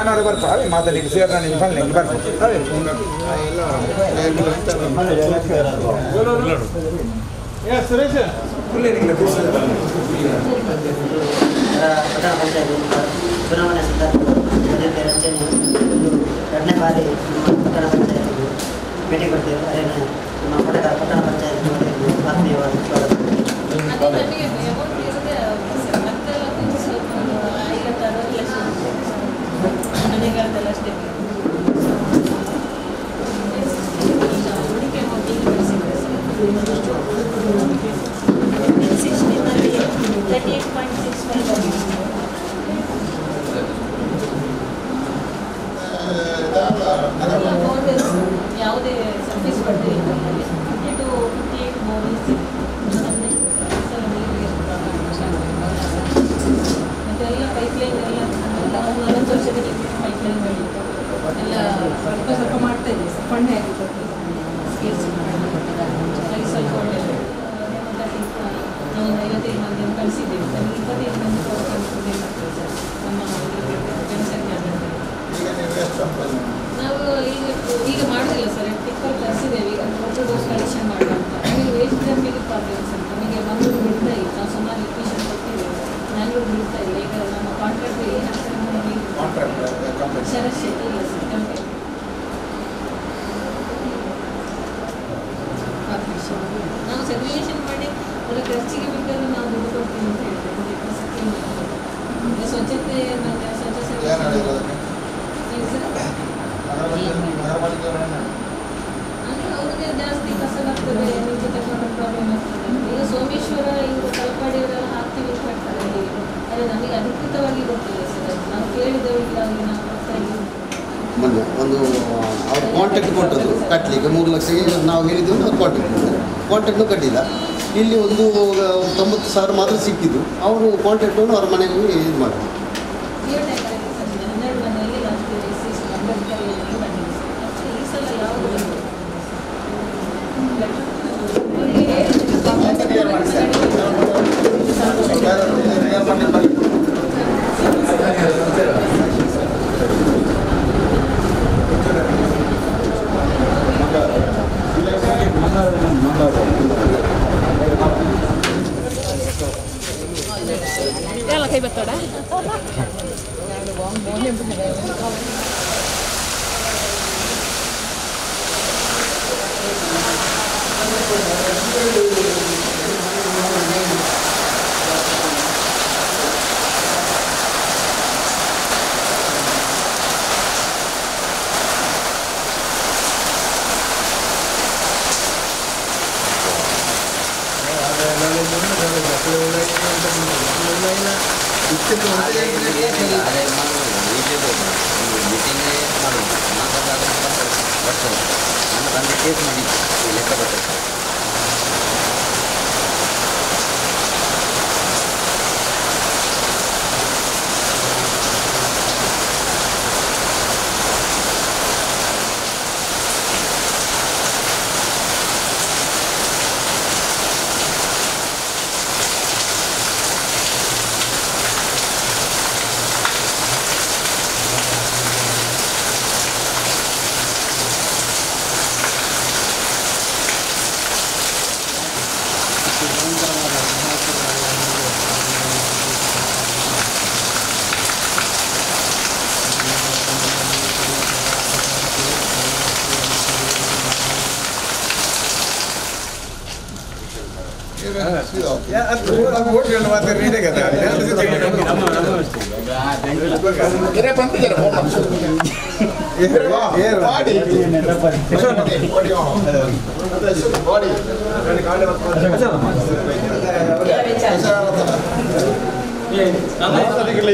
ನಾನು ಬರ್ತಾರೆ ಮಾತಾಡಿ ಸೇರ್ ನಾನು ನಿಮ್ಗೆ ಬರ್ತಾರೆ ಸುರೇಶ್ ಪಟ್ಟಣ ಪಂಚಾಯತ್ ಚುನಾವಣೆ ಸಂದರ್ಭದಲ್ಲಿ ರಚನೆ 2ನೇ ಬಾರಿ ಪಟ್ಟಣ ಪಂಚಾಯತ್ ಭೇಟಿ ಕೊಡ್ತೇವೆ. ಅದೇ ನಮ್ಮ ಪಟ್ಟಣ ಪಂಚಾಯತ್ ಆತ್ಮೀಯವಾದ ಯಾವುದೇ ಸರ್ವಿಸ್ ಕೊಡ್ತೀವಿ ಇದು 58 ಬೋರ್ಡಿಸ್ ಮತ್ತು ಎಲ್ಲ ಪೈಪ್ಲೈನ್ ಎಲ್ಲ 40 ವರ್ಷದಲ್ಲಿ ಪೈಪ್ಲೈನ್ಗಳಿತ್ತು ಎಲ್ಲ ಸ್ವಲ್ಪ ಮಾಡ್ತಾ ಇದ್ದೀವಿ. ಫಂಡ್ ಆಗಿತ್ತು ಸ್ಕೇಲ್ಸ್ ಸ್ವಲ್ಪ ಒಳ್ಳೆಯ ನಾವು ಒಂದು 55 ಮಂದಿಯನ್ನು ಕಳಿಸಿದ್ದೇವೆ. ನಮಗೆ 25 ಮಂದಿ ಕೊಡ್ತೀವಿ ಸರ್ ನಮ್ಮ ಜನಸಂಖ್ಯೆ ನಾವು ಈಗ ಮಾಡೋದಿಲ್ಲ ಸರ್. ಟಿಪ್ಪರ್ ಕಳಿಸಿದ್ದೇವೆ, ಈಗ ಫೋಟೋ ಡೋಸ್ ಕಲೆಕ್ಷನ್ ಮಾಡುವಂತ. ನಮಗೆ ವೇಸ್ಟ್ ನಮಗೆ ಪ್ರಾಬ್ಲಮ್ಸ್ ಅಂತ ನಮಗೆ ಮಂಗಳೂರು ಬಿಡ್ತಾ ಇಲ್ಲ. ನಾವು ಸುಮಾರು ಲಿಕ್ವಿಷನ್ ಕೊಟ್ಟಿದ್ದೇವೆ, ಮ್ಯಾಂಗ್ಳೂರು ಬಿಡ್ತಾ ಇಲ್ಲ. ಈಗ ನಮ್ಮ ಕಾಂಟ್ರಾಕ್ಟ್ ಏನಾಗ್ತದೆ ಶರತ್ ಶೆಟ್ಟಿ ಇಲ್ಲ ಸರ್ ಕಂಪನಿ ನಾವು ಸೆಗ್ರಿಗೇಷನ್ ಮಾಡಿ ಅವರ ಖರ್ಚಿಗೆ ಬೇಕಾದ್ರೆ ನಾವು ದುಡ್ಡು ಕೊಡ್ತೀವಿ ಅಂತ ಹೇಳ್ತೇವೆ. ಸ್ವಚ್ಛತೆ ಮತ್ತು ಸ್ವಚ್ಛ ಸೇವೆ ಅಂದರೆ ಅವ್ರಿಗೆ ಜಾಸ್ತಿ ಕಸಲಾಗ್ತದೆ, ನಿಜ ತಗೊಂಡು ಪ್ರಾಬ್ಲಮ್ ಆಗ್ತದೆ. ಈಗ ಸೋಮೇಶ್ವರ ಇವರು ತಲಪಾಡಿಯವರೆಲ್ಲ ಹಾಕ್ತೀವಿ ಅಂತ ಹೇಳ್ತಾರೆ ಅಲ್ಲಿಗೆ. ಆದರೆ ನಮಗೆ ಅಧಿಕೃತವಾಗಿ ಗೊತ್ತಿಲ್ಲ ಸರ್. ನಾವು ಕೇಳಿದೆವು, ಇಲ್ಲ ಅವ್ರಿಗೆ ನಾವು ಕೊಡ್ತಾ ಇದ್ದೀವಿ. ಮೊನ್ನೆ ಒಂದು ಅವ್ರು ಕಾಂಟ್ಯಾಕ್ಟ್ ಕೊಟ್ಟದ್ದು ಕಟ್ಟಲಿಕ್ಕೆ 3 ಲಕ್ಷಕ್ಕೆ ನಾವು ಹೇಳಿದ್ದೆವು, ಅವ್ರು ಕಾಂಟ್ಯಾಕ್ಟು ಕಟ್ಟಿಲ್ಲ. ಇಲ್ಲಿ ಒಂದು 90,000 ಮಾತ್ರ ಸಿಕ್ಕಿದ್ದು. ಅವರು ಕಾಂಟ್ಯಾಕ್ಟನ್ನು ಅವ್ರ ಮನೆಯಲ್ಲಿ ಇದು ಮಾಡಿದ್ರು. 12 ಮನೆಯಲ್ಲಿ ಜಾಸ್ತಿ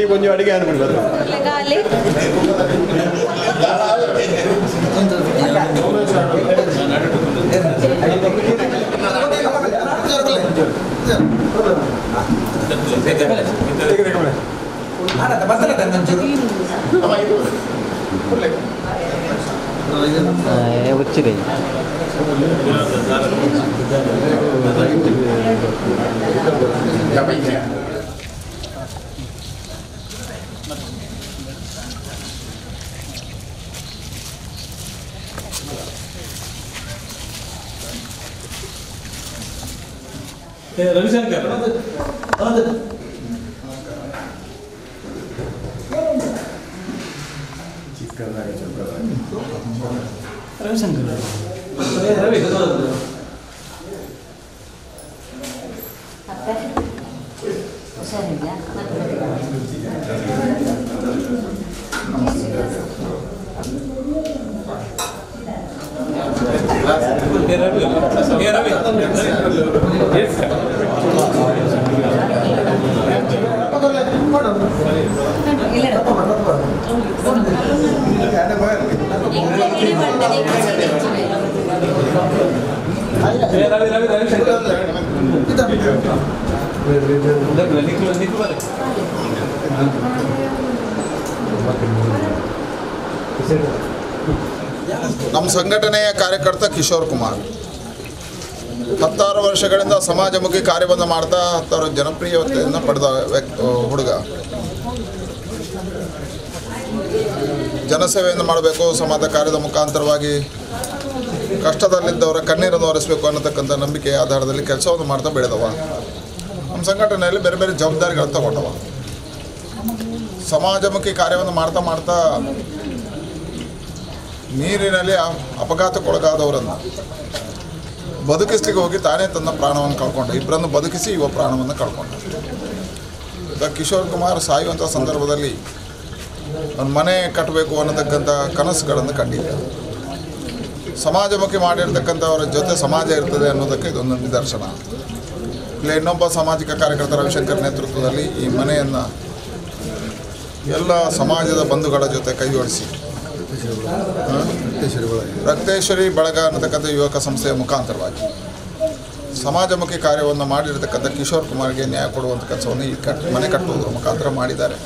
కొంచెం అడిగి అనుకుంటారు వచ్చింది ರವಿಶಂಕರ್ ರವಿಶಂಕರ್ ರವಿ ನಮ್ಮ ಸಂಘಟನೆಯ ಕಾರ್ಯಕರ್ತ ಕಿಶೋರ್ ಕುಮಾರ್ 16 ವರ್ಷಗಳಿಂದ ಸಮಾಜಮುಖಿ ಕಾರ್ಯವನ್ನು ಮಾಡ್ತಾ 10 ಜನಪ್ರಿಯತೆಯನ್ನು ಪಡೆದ ಹುಡುಗ. ಜನಸೇವೆಯನ್ನು ಮಾಡಬೇಕು, ಸಮಾಜ ಕಾರ್ಯದ ಮುಖಾಂತರವಾಗಿ ಕಷ್ಟದಲ್ಲಿದ್ದವರ ಕಣ್ಣೀರನ್ನು ಒರೆಸಬೇಕು ಅನ್ನತಕ್ಕಂಥ ನಂಬಿಕೆಯ ಆಧಾರದಲ್ಲಿ ಕೆಲಸವನ್ನು ಮಾಡ್ತಾ ಬೆಳೆದವ. ನಮ್ಮ ಸಂಘಟನೆಯಲ್ಲಿ ಬೇರೆ ಬೇರೆ ಜವಾಬ್ದಾರಿಗಳನ್ನು ತಗೊಂಡವ. ಸಮಾಜಮುಖಿ ಕಾರ್ಯವನ್ನು ಮಾಡ್ತಾ ನೀರಿನಲ್ಲಿ ಅಪಘಾತಕ್ಕೊಳಗಾದವರನ್ನು ಬದುಕಿಸ್ಲಿಕ್ಕೆ ಹೋಗಿ ತಾನೇ ತನ್ನ ಪ್ರಾಣವನ್ನು ಕಳ್ಕೊಂಡ. ಇಬ್ಬರನ್ನು ಬದುಕಿಸಿ ಇವ ಪ್ರಾಣವನ್ನು ಕಳ್ಕೊಂಡ. ಕಿಶೋರ್ ಕುಮಾರ್ ಸಾಯುವಂಥ ಸಂದರ್ಭದಲ್ಲಿ ಒಂದು ಮನೆ ಕಟ್ಟಬೇಕು ಅನ್ನತಕ್ಕಂಥ ಕನಸುಗಳನ್ನು ಕಂಡಿದ್ದ. ಸಮಾಜಮುಖಿ ಮಾಡಿರ್ತಕ್ಕಂಥವರ ಜೊತೆ ಸಮಾಜ ಇರ್ತದೆ ಅನ್ನೋದಕ್ಕೆ ಇದೊಂದು ನಿದರ್ಶನ. ಇಲ್ಲಿ ಇನ್ನೊಬ್ಬ ಸಾಮಾಜಿಕ ಕಾರ್ಯಕರ್ತ ರವಿಶಂಕರ್ ನೇತೃತ್ವದಲ್ಲಿ ಈ ಮನೆಯನ್ನು ಎಲ್ಲ ಸಮಾಜದ ಬಂಧುಗಳ ಜೊತೆ ಕೈಜೋಡಿಸಿ ರಕ್ತೇಶ್ವರಿ ಬಳಗ ಅನ್ನತಕ್ಕಂಥ ಯುವಕ ಸಂಸ್ಥೆಯ ಮುಖಾಂತರವಾಗಿ ಸಮಾಜಮುಖಿ ಕಾರ್ಯವನ್ನು ಮಾಡಿರ್ತಕ್ಕಂಥ ಕಿಶೋರ್ ಕುಮಾರ್ಗೆ ನ್ಯಾಯ ಕೊಡುವಂಥ ಕೆಲಸವನ್ನು ಈ ಮನೆ ಕಟ್ಟುವುದರ ಮುಖಾಂತರ ಮಾಡಿದ್ದಾರೆ.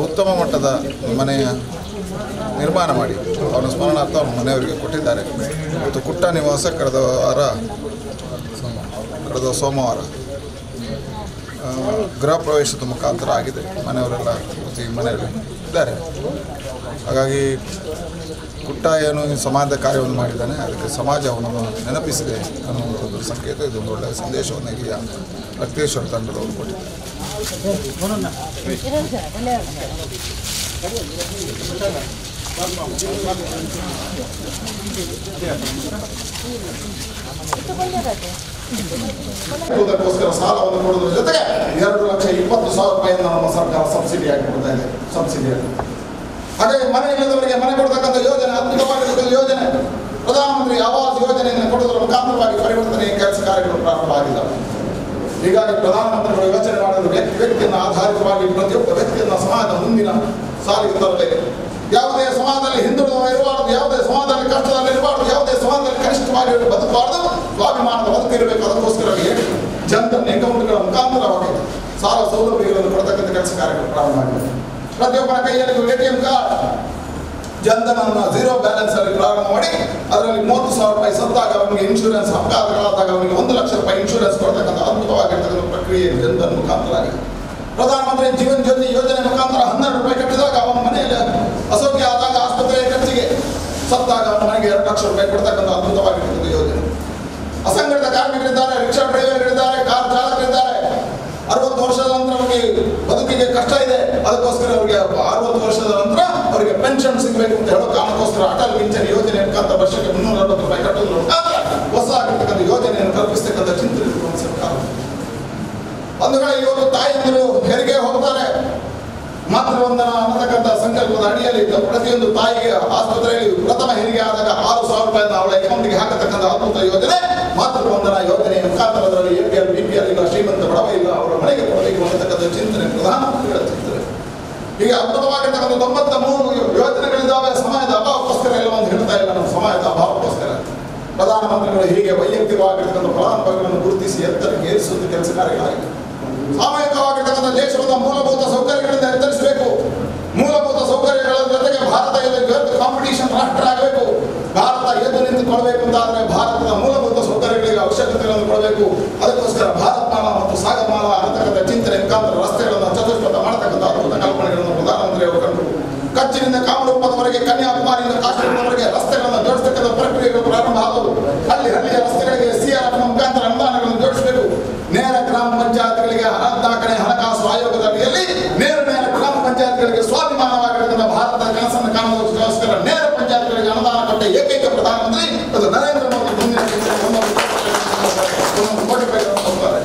ಉತ್ತಮ ಮಟ್ಟದ ಮನೆಯ ನಿರ್ಮಾಣ ಮಾಡಿ ಅವನ ಸ್ಮರಣಾರ್ಥ ಅವನ ಮನೆಯವರಿಗೆ ಕೊಟ್ಟಿದ್ದಾರೆ. ಮತ್ತು ಕುಟ್ಟ ನಿವಾಸ ಕಳೆದ ಸೋಮವಾರ ಗೃಹ ಪ್ರವೇಶದ ಮುಖಾಂತರ ಆಗಿದೆ. ಮನೆಯವರೆಲ್ಲ ಈ ಮನೆಯಲ್ಲಿ ಇದ್ದಾರೆ. ಹಾಗಾಗಿ ಕುಟ್ಟ ಏನು ಸಮಾಜದ ಕಾರ್ಯವನ್ನು ಮಾಡಿದ್ದಾನೆ, ಅದಕ್ಕೆ ಸಮಾಜ ಅವನನ್ನು ನೆನಪಿಸಿದೆ ಅನ್ನುವಂಥದ್ದು ಸಂಕೇತ. ಇದೊಂದು ಒಳ್ಳೆಯ ಸಂದೇಶವನ್ನು ಇಲ್ಲಿಯ ರಕ್ತೇಶ್ವರ ತಂಡದವರು ಕೊಟ್ಟಿದ್ದಾರೆ. 来。ಅದಕ್ಕೋಸ್ಕರ ಸಾಲವನ್ನು ಕೊಡೋದ್ರ ಜೊತೆಗೆ 2,20,000 ರೂಪಾಯಿಯನ್ನು ನಮ್ಮ ಸರ್ಕಾರ ಸಬ್ಸಿಡಿ ಆಗಿ ಕೊಡ್ತಾ ಇದೆ. ಸಬ್ಸಿಡಿಯನ್ನು ಹಾಗಾಗಿ ಮನೆ ಇಲ್ಲದವರಿಗೆ ಮನೆ ಕೊಡ್ತಕ್ಕಂಥ ಯೋಜನೆ, ಅದ್ಭುತವಾಗಿರ್ತಕ್ಕಂಥ ಯೋಜನೆ, ಪ್ರಧಾನಮಂತ್ರಿ ಆವಾಸ್ ಯೋಜನೆಯನ್ನು ಕೊಡುವುದರ ಮುಖಾಂತರವಾಗಿ ಪರಿವರ್ತನೆಯ ಕೆಲಸ ಕಾರ್ಯಗಳು ಪ್ರಾರಂಭ ಆಗಿದ್ದಾವೆ. ಹೀಗಾಗಿ ಪ್ರಧಾನಮಂತ್ರಿಗಳು ಯೋಚನೆ ಮಾಡಿದ ವ್ಯಕ್ತಿಯನ್ನು ಆಧಾರಿತವಾಗಿ ಪ್ರತಿಯೊಬ್ಬ ವ್ಯಕ್ತಿಯನ್ನು ಸಮಾಜದ ಮುಂದಿನ ಸಾಲಿಗೆ ತರಬೇಕು. ಯಾವುದೇ ಸಮಾಜದಲ್ಲಿ ಹಿಂದುಳಿದ ಇರಬಾರ್ದು, ಯಾವುದೇ ಸಮಾಜದಲ್ಲಿ ಕಷ್ಟದಲ್ಲಿ ಇರಬಾರ್ದು, ಯಾವುದೇ ಸಮಾಜದಲ್ಲಿ ಕನಿಷ್ಠವಾಗಿ ಬದುಕಬಾರ್ದು, ಸ್ವಾಭಿಮಾನದ ಬದುಕಿರಬೇಕು. ಅದಕ್ಕೋಸ್ಕರ ಜನ್ಧನ್ ಅಕೌಂಟ್ಗಳ ಮುಖಾಂತರವಾಗಿ ಸಾಲ ಸೌಲಭ್ಯಗಳನ್ನು ಕೊಡತಕ್ಕಂಥ ಕೆಲಸ ಕಾರ್ಯಗಳು ಪ್ರಾರಂಭ ಆಗಿದೆ. ಪ್ರತಿಯೊಬ್ಬರ ಕೈಯಲ್ಲಿ ATM ಕಾರ್ಡ್ ಜನ್ಧನ್ ಅನ್ನು 0 ಬ್ಯಾಲೆನ್ಸ್ ಅಲ್ಲಿ ಪ್ರಾರಂಭ ಮಾಡಿ ಅದರಲ್ಲಿ 30,000 ರೂಪಾಯಿ ಸತ್ತಾಗ ಅವನಿಗೆ ಇನ್ಶೂರೆನ್ಸ್, ಅಪಘಾತಗಳಾದಾಗ ಅವನಿಗೆ 1 ಲಕ್ಷ ರೂಪಾಯಿ ಇನ್ಶೂರೆನ್ಸ್ ಕೊಡ್ತಕ್ಕಂಥ ಅದ್ಭುತವಾಗಿರ್ತಕ್ಕಂಥ ಪ್ರಕ್ರಿಯೆ ಜನ್ಧನ್ ಮುಖಾಂತರ ಆಗಿದೆ. ಪ್ರಧಾನಮಂತ್ರಿ ಜೀವನ್ ಜ್ಯೋತಿ ಯೋಜನೆ ಮುಖಾಂತರ 12 ರೂಪಾಯಿ ಕಟ್ಟಿದಾಗ ಅವನ ಮನೆಯಲ್ಲಿ ಅಸೌಖ್ಯ ಆದಾಗ ಆಸ್ಪತ್ರೆಯ ಖರ್ಚಿಗೆ ಸತ್ತಾಗ ಅವನ ಮನೆಗೆ 2 ಲಕ್ಷ ರೂಪಾಯಿ ಕೊಡ್ತಕ್ಕಂಥ ಅದ್ಭುತವಾಗಿರ್ತಕ್ಕಂಥ ಯೋಜನೆ. ಅಸಂಘಟಿತ ಕಾರ್ಮಿಕರಿದ್ದಾರೆ, ರಿಕ್ಷಾ ಡ್ರೈವರ್ಗಳಿದ್ದಾರೆ, ಕಾರ್ ಚಾಲಕರಿದ್ದಾರೆ. 60 ವರ್ಷದ ನಂತರ ಅವರಿಗೆ ಬದುಕಿಗೆ ಕಷ್ಟ ಇದೆ, ಅದಕ್ಕೋಸ್ಕರ ಅವರಿಗೆ 60 ವರ್ಷದ ನಂತರ ಅವರಿಗೆ ಪೆನ್ಷನ್ ಸಿಗಬೇಕು ಅಂತ ಹೇಳೋ ಕಾರಣಕ್ಕೋಸ್ಕರ ಅಟಲ್ ಪಿಂಚಣಿ ಯೋಜನೆ ಮುಖಾಂತರ ವರ್ಷಕ್ಕೆ 360 ರೂಪಾಯಿ ಕಟ್ಟೋದ್ರ ಮುಖಾಂತರ ಹೊಸ ಆಗಿರ್ತಕ್ಕಂಥ ಯೋಜನೆಯನ್ನು ಕಲ್ಪಿಸ್ತಕ್ಕಂಥ ಚಿಂತನೆ ಸರ್ಕಾರ. ಒಂದು ಕಡೆ ಇವತ್ತು ತಾಯಿಯಂದಿರು ಹೆರಿಗೆ ಹೋಗ್ತಾರೆ, ಮಾತೃವಂದನ ಅನ್ನತಕ್ಕಂಥ ಸಂಕಲ್ಪದ ಅಡಿಯಲ್ಲಿ ಪ್ರತಿಯೊಂದು ತಾಯಿಗೆ ಆಸ್ಪತ್ರೆಯಲ್ಲಿ ಪ್ರಥಮ ಹೆರಿಗೆ ಆದಾಗ 6,000 ರೂಪಾಯಿಯನ್ನು ಅವಳ ಅಕೌಂಟ್ಗೆ ಹಾಕತಕ್ಕಂಥ ಅದ್ಭುತ ಯೋಜನೆ ಮಾತೃವಂದನಾ ಯೋಜನೆಯ ಮುಖಾಂತರ ಅದರಲ್ಲಿ APL, BPL ಇಲ್ಲ, ಶ್ರೀಮಂತ ಬಡವ ಇಲ್ಲ, ಅವರ ಮನೆಗೆ ಕೊಡಬೇಕು ಅನ್ನತಕ್ಕಂಥ ಚಿಂತನೆ ಪ್ರಧಾನಮಂತ್ರಿಗಳ ಚಿಂತನೆ. ಹೀಗೆ ಅದ್ಭುತವಾಗಿರ್ತಕ್ಕಂಥ 93 ಯೋಜನೆಗಳಿದ್ದಾವೆ. ಸಮಾಜದ ಅಭಾವಕ್ಕೋಸ್ಕರ ಎಲ್ಲ ಒಂದು ಹೇಳ್ತಾ ಇಲ್ಲ, ನಮ್ಮ ಸಮಾಜದ ಅಭಾವಕ್ಕೋಸ್ಕರ ಪ್ರಧಾನಮಂತ್ರಿಗಳು ಹೀಗೆ ವೈಯಕ್ತಿಕವಾಗಿರ್ತಕ್ಕಂಥ ಫಲಾನುಭವಿಗಳನ್ನು ಗುರುತಿಸಿ ಎತ್ತರಕ್ಕೆ ಏರಿಸುವಂಥ ಕೆಲಸ ಕಾರ್ಯಗಳಾಗಿದೆ. ಸಾಮೂಹಿಕವಾಗಿರ್ತಕ್ಕಂಥ ದೇಶದ ಮೂಲಭೂತ ಸೌಕರ್ಯಗಳಿಂದ ಎತ್ತರಿಸಬೇಕು. ಮೂಲಭೂತ ಸೌಕರ್ಯಗಳ ಜೊತೆಗೆ ಭಾರತ ಕಾಂಪಿಟೇಷನ್ ರಾಷ್ಟ್ರ ಆಗಬೇಕು. ಭಾರತ ಎದ್ದು ನಿಂತುಕೊಳ್ಬೇಕು ಅಂತಾದ್ರೆ ಭಾರತದ ಮೂಲಭೂತ ಸೌಕರ್ಯಗಳಿಗೆ ಅವಶ್ಯಕತೆಗಳನ್ನು ಕೊಡಬೇಕು. ಅದಕ್ಕೋಸ್ಕರ ಭಾರತಮಾಲ ಮತ್ತು ಸಾಗರಮಾಲ ಅನ್ನತಕ್ಕಂಥ ಚಿಂತನೆ ಮುಖಾಂತರ ರಸ್ತೆಗಳನ್ನು ಚತುಷ್ಪಥ ಮಾಡತಕ್ಕಂಥ ಅದ್ಭುತ ಕಲ್ಪನೆಗಳನ್ನು ಪ್ರಧಾನಮಂತ್ರಿಯವರು ಕಂಡು ಕಚ್ಚಿನಿಂದ ಕಾಮರೂಪದವರೆಗೆ, ಕನ್ಯಾಕುಮಾರಿಯಿಂದ ಕಾಶ್ಮೀರದವರೆಗೆ ರಸ್ತೆಗಳನ್ನು ಜೋಡಿಸತಕ್ಕಂಥ ಪ್ರಕ್ರಿಯೆಗಳು ಪ್ರಾರಂಭ ಆದವು. ಹಳ್ಳಿಯ ರಸ್ತೆಗಳಿಗೆ CRF ಮುಖಾಂತರ ಅನುದಾನಗಳನ್ನು ಜೋಡಿಸಬೇಕು. ನೇರ ಗ್ರಾಮ ಪಂಚಾಯತ್ಗಳಿಗೆ ಹಣದಾಖಲೆ ಹಣಕಾಸು ಆಯೋಗದ ಅಡಿಯಲ್ಲಿ ನೇರ ಗ್ರಾಮ ಪಂಚಾಯತ್ಗಳಿಗೆ ಸ್ವಾಭಿಮಾನವಾಗಿರ್ತಕ್ಕಂಥ ಭಾರತದ ಕನಸನ್ನು ಕಾಣುವುದಕ್ಕೋಸ್ಕರ ನೇರ ಪಂಚಾಯತ್ಗಳಿಗೆ ಅನುದಾನ ಕೊಟ್ಟ ಏಕೈಕ ಪ್ರಧಾನಮಂತ್ರಿ ಅದು ನರೇಂದ್ರ ಮೋದಿ. ಮುಂದಿನ 1 ಕೋಟಿ ರೂಪಾಯಿಗಳನ್ನು ಕೊಡ್ತಾರೆ.